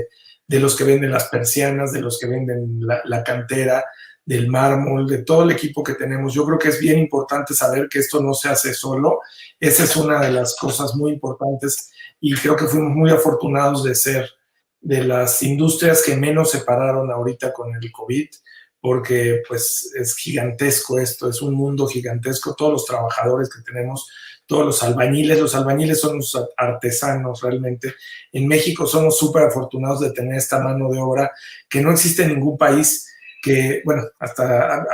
de los que venden las persianas, de los que venden la cantera, del mármol, de todo el equipo que tenemos. Yo creo que es bien importante saber que esto no se hace solo. Esa es una de las cosas muy importantes, y creo que fuimos muy afortunados de ser de las industrias que menos se pararon ahorita con el COVID, porque pues es gigantesco esto, es un mundo gigantesco. Todos los trabajadores que tenemos, todos los albañiles son los artesanos realmente. En México somos súper afortunados de tener esta mano de obra que no existe en ningún país, que, bueno, hasta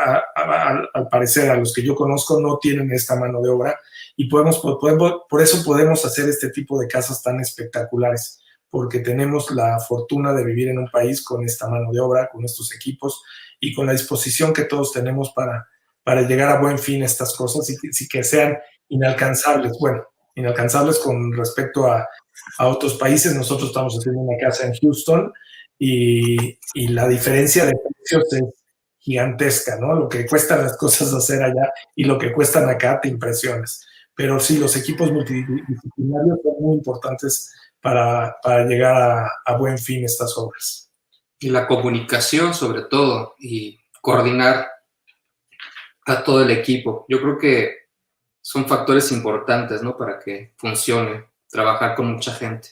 al parecer a los que yo conozco no tienen esta mano de obra, y por eso podemos hacer este tipo de casas tan espectaculares, porque tenemos la fortuna de vivir en un país con esta mano de obra, con estos equipos y con la disposición que todos tenemos para llegar a buen fin estas cosas, y que sean inalcanzables. Bueno, inalcanzables con respecto a otros países. Nosotros estamos haciendo una casa en Houston, y la diferencia de precios es gigantesca, ¿no? Lo que cuestan las cosas hacer allá y lo que cuestan acá, te impresionas. Pero sí, los equipos multidisciplinarios son muy importantes para llegar a buen fin estas obras. Y la comunicación, sobre todo, y coordinar a todo el equipo. Yo creo que son factores importantes, ¿no? Para que funcione, trabajar con mucha gente.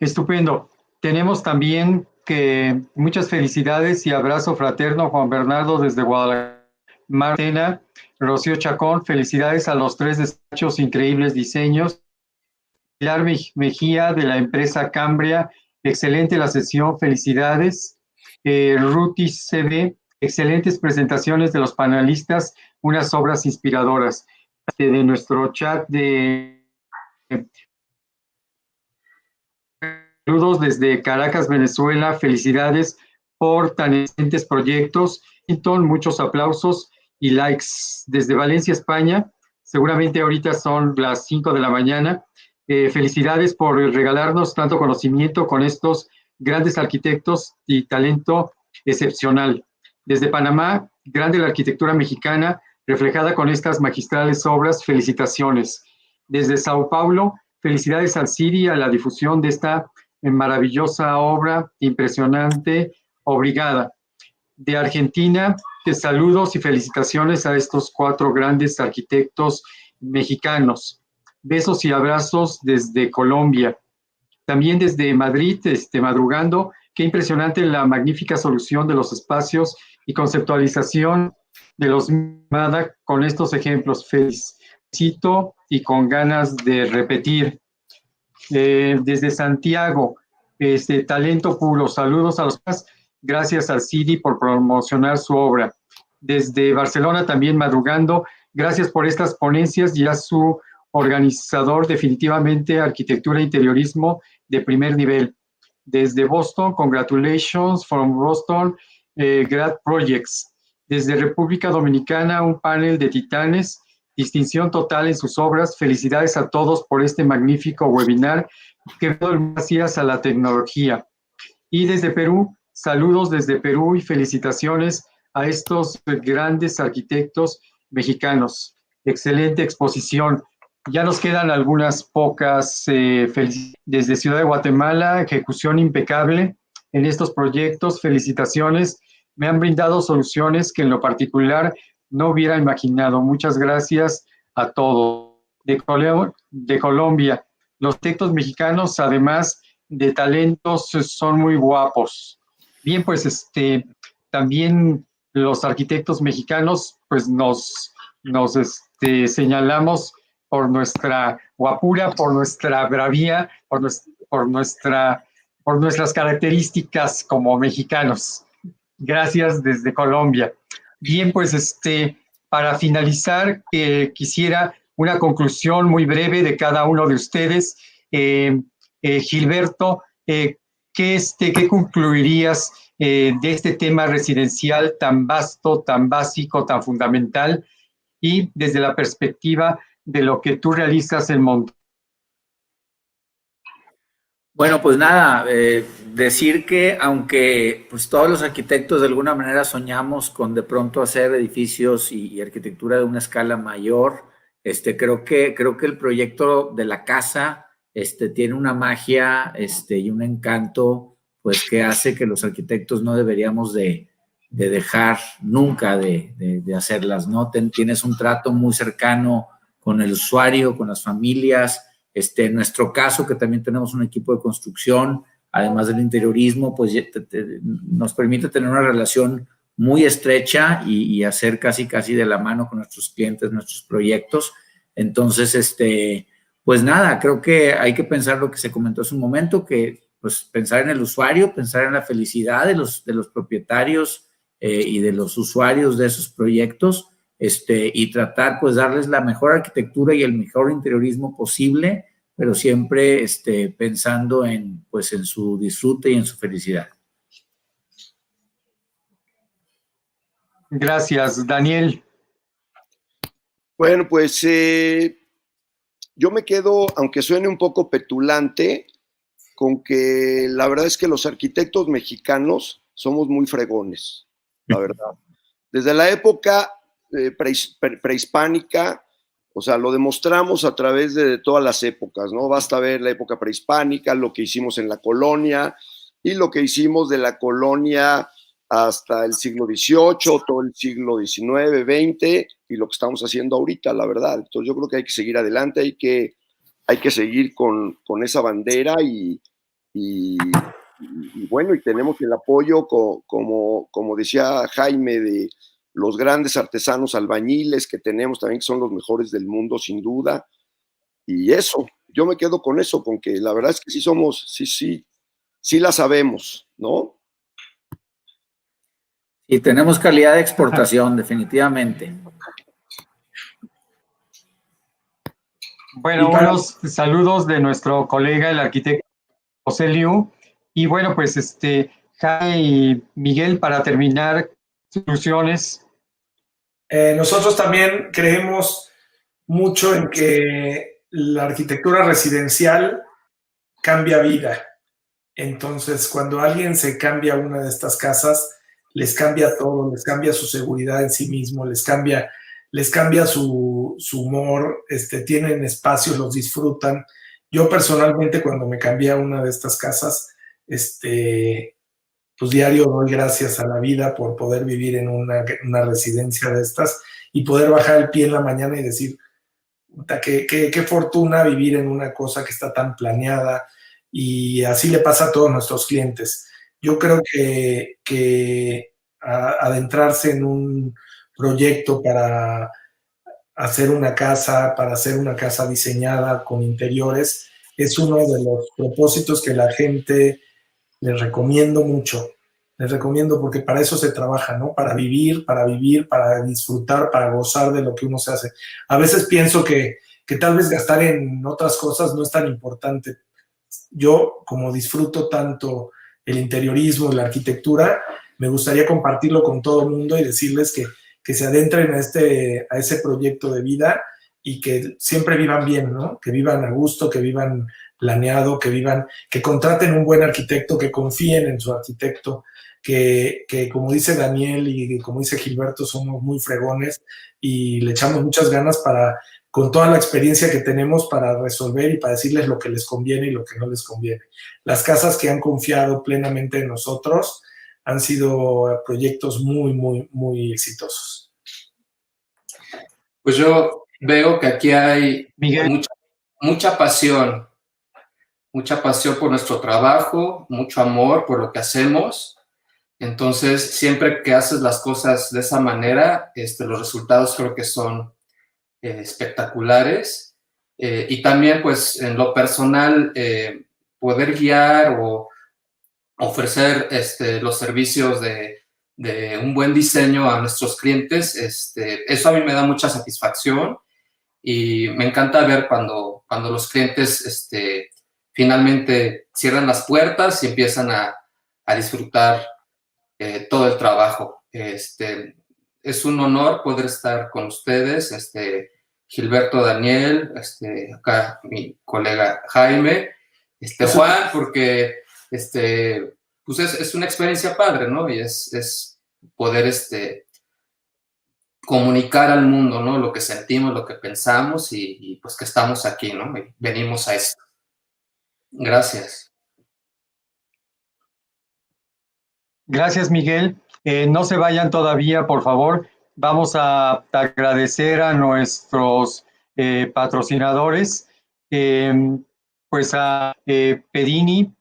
Estupendo. Tenemos también que muchas felicidades y abrazo fraterno, Juan Bernardo, desde Guadalajara. Martena, Rocío Chacón, felicidades a los 3 despachos, increíbles diseños. Pilar Mejía, de la empresa Cambria, excelente la sesión, felicidades. Ruti CB, excelentes presentaciones de los panelistas, unas obras inspiradoras. De nuestro chat de saludos desde Caracas, Venezuela, felicidades por tan excelentes proyectos. Muchos aplausos y likes. Desde Valencia, España, seguramente ahorita son las 5 de la mañana. Felicidades por regalarnos tanto conocimiento con estos grandes arquitectos y talento excepcional. Desde Panamá, grande la arquitectura mexicana, reflejada con estas magistrales obras, felicitaciones. Desde Sao Paulo, felicidades al CIDI, a la difusión de esta maravillosa obra, impresionante, obrigada. De Argentina, saludos y felicitaciones a estos 4 grandes arquitectos mexicanos. Besos y abrazos desde Colombia. También desde Madrid, madrugando, qué impresionante la magnífica solución de los espacios y conceptualización de los MADA con estos ejemplos. Felicito y con ganas de repetir. Desde Santiago, talento puro. Saludos a los demás. Gracias al CIDI por promocionar su obra. Desde Barcelona también madrugando. Gracias por estas ponencias y a su organizador, definitivamente arquitectura e interiorismo de primer nivel. Desde Boston, congratulations from Boston, Grad Projects. Desde República Dominicana, un panel de titanes, distinción total en sus obras. Felicidades a todos por este magnífico webinar que gracias a la tecnología. Y desde Perú, saludos desde Perú y felicitaciones a estos grandes arquitectos mexicanos. Excelente exposición. Ya nos quedan algunas pocas. Desde Ciudad de Guatemala, ejecución impecable en estos proyectos. Felicitaciones. Me han brindado soluciones que en lo particular no hubiera imaginado. Muchas gracias a todos. De Colombia, los arquitectos mexicanos, además de talentos, son muy guapos. Bien, pues también los arquitectos mexicanos, pues nos señalamos por nuestra guapura, por nuestra bravía, por nuestras características como mexicanos. Gracias desde Colombia. Bien, pues para finalizar, quisiera una conclusión muy breve de cada uno de ustedes. Gilberto, ¿qué concluirías de este tema residencial tan vasto, tan básico, tan fundamental y desde la perspectiva de lo que tú realizas en Monterrey? Bueno, pues nada, decir que aunque pues todos los arquitectos de alguna manera soñamos con de pronto hacer edificios y arquitectura de una escala mayor, creo que el proyecto de la casa tiene una magia y un encanto pues que hace que los arquitectos no deberíamos de dejar nunca de hacerlas, ¿no? Tienes un trato muy cercano con el usuario, con las familias. En nuestro caso, que también tenemos un equipo de construcción, además del interiorismo, pues nos permite tener una relación muy estrecha y hacer casi de la mano con nuestros clientes, nuestros proyectos. Entonces, pues nada, creo que hay que pensar lo que se comentó hace un momento, que pues pensar en el usuario, pensar en la felicidad de los propietarios y de los usuarios de esos proyectos, y tratar pues darles la mejor arquitectura y el mejor interiorismo posible, pero siempre pensando en su disfrute y en su felicidad. Gracias, Daniel. Bueno, pues yo me quedo, aunque suene un poco petulante, con que la verdad es que los arquitectos mexicanos somos muy fregones, la verdad. Desde la época prehispánica, o sea, lo demostramos a través de todas las épocas, ¿no? Basta ver la época prehispánica, lo que hicimos en la colonia y lo que hicimos de la colonia hasta el siglo XVIII, todo el siglo XIX, XX y lo que estamos haciendo ahorita, la verdad. Entonces yo creo que hay que seguir adelante, hay que seguir con esa bandera y y bueno, y tenemos el apoyo, como decía Jaime, de los grandes artesanos albañiles que tenemos también, que son los mejores del mundo, sin duda. Y eso, yo me quedo con eso, con que la verdad es que sí la sabemos, ¿no? Y tenemos calidad de exportación, definitivamente. Bueno, unos saludos de nuestro colega, el arquitecto José Liu. Y bueno, pues Jaime y Miguel, para terminar, soluciones. Nosotros también creemos mucho en que la arquitectura residencial cambia vida. Entonces, cuando alguien se cambia una de estas casas, les cambia todo, les cambia su seguridad en sí mismo, les cambia su humor, tienen espacios, los disfrutan. Yo personalmente, cuando me cambié a una de estas casas, pues diario doy gracias a la vida por poder vivir en una residencia de estas y poder bajar el pie en la mañana y decir, qué fortuna vivir en una cosa que está tan planeada, y así le pasa a todos nuestros clientes. Yo creo que adentrarse en un proyecto para hacer una casa diseñada con interiores es uno de los propósitos que la gente les recomiendo mucho. Les recomiendo porque para eso se trabaja, ¿no? Para vivir, para disfrutar, para gozar de lo que uno se hace. A veces pienso que tal vez gastar en otras cosas no es tan importante. Yo, como disfruto tanto el interiorismo, la arquitectura, me gustaría compartirlo con todo el mundo y decirles que se adentren a ese proyecto de vida y que siempre vivan bien, ¿no? Que vivan a gusto, que vivan planeado, que contraten un buen arquitecto, que confíen en su arquitecto, que como dice Daniel y como dice Gilberto, somos muy fregones y le echamos muchas ganas con toda la experiencia que tenemos para resolver y para decirles lo que les conviene y lo que no les conviene. Las casas que han confiado plenamente en nosotros han sido proyectos muy, muy, muy exitosos. Pues yo veo que aquí hay mucha pasión por nuestro trabajo, mucho amor por lo que hacemos. Entonces, siempre que haces las cosas de esa manera, los resultados creo que son espectaculares. Y también, pues, en lo personal, poder guiar o ofrecer los servicios de un buen diseño a nuestros clientes, eso a mí me da mucha satisfacción y me encanta ver cuando los clientes finalmente cierran las puertas y empiezan a disfrutar todo el trabajo. Es un honor poder estar con ustedes, Gilberto, Daniel, acá mi colega Jaime, Juan, porque pues es una experiencia padre, ¿no? Y es poder comunicar al mundo, ¿no? Lo que sentimos, lo que pensamos y pues que estamos aquí, ¿no? Y venimos a esto. Gracias. Gracias, Miguel. No se vayan todavía, por favor. Vamos a agradecer a nuestros patrocinadores, pues a Pedini,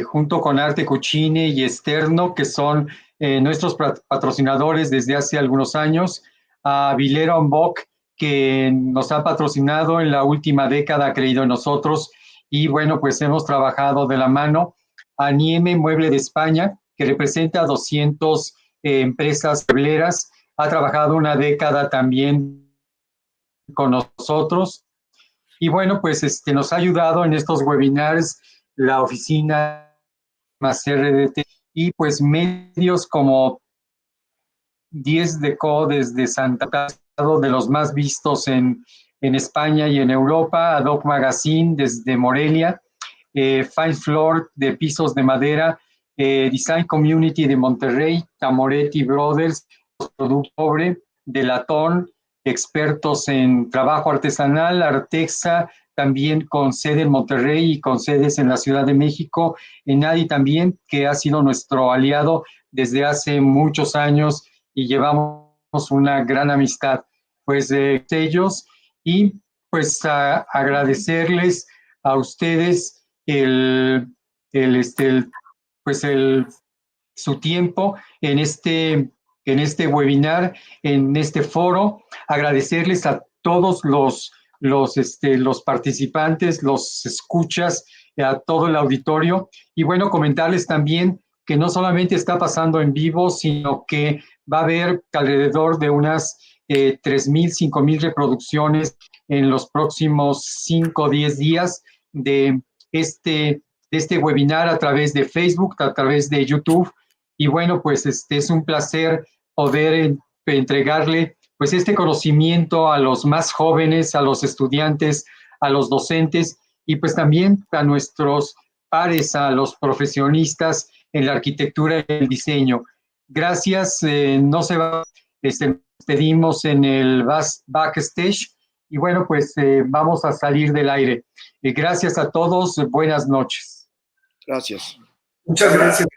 junto con Arte Cucine y Externo, que son nuestros patrocinadores desde hace algunos años, a Vilera Bock, que nos ha patrocinado en la última década, ha creído en nosotros, y bueno, pues hemos trabajado de la mano, a Nieme Mueble de España, que representa a 200 empresas muebleras, ha trabajado una década también con nosotros, y bueno, pues nos ha ayudado en estos webinars la oficina más RDT y pues medios como 10 de Co desde Santa Casa, de los más vistos en España y en Europa, Adoc Magazine desde Morelia, Fine Floor de pisos de madera, Design Community de Monterrey, Tamoretti Brothers, Producto Pobre de Latón, expertos en trabajo artesanal, Artexa, también con sede en Monterrey y con sedes en la Ciudad de México, Enadi también, que ha sido nuestro aliado desde hace muchos años y llevamos una gran amistad, pues de ellos, y pues agradecerles a ustedes el su tiempo en este webinar, en este foro. Agradecerles a todos los participantes, los escuchas, a todo el auditorio. Y bueno, comentarles también que no solamente está pasando en vivo, sino que va a haber alrededor de unas 3,000, 5,000 reproducciones en los próximos 5 o 10 días de este webinar a través de Facebook, a través de YouTube. Y bueno, pues es un placer poder entregarle pues este conocimiento a los más jóvenes, a los estudiantes, a los docentes y pues también a nuestros pares, a los profesionistas en la arquitectura y el diseño. Gracias, no se va, pedimos en el backstage y bueno, pues vamos a salir del aire. Gracias a todos, buenas noches. Gracias. Muchas gracias.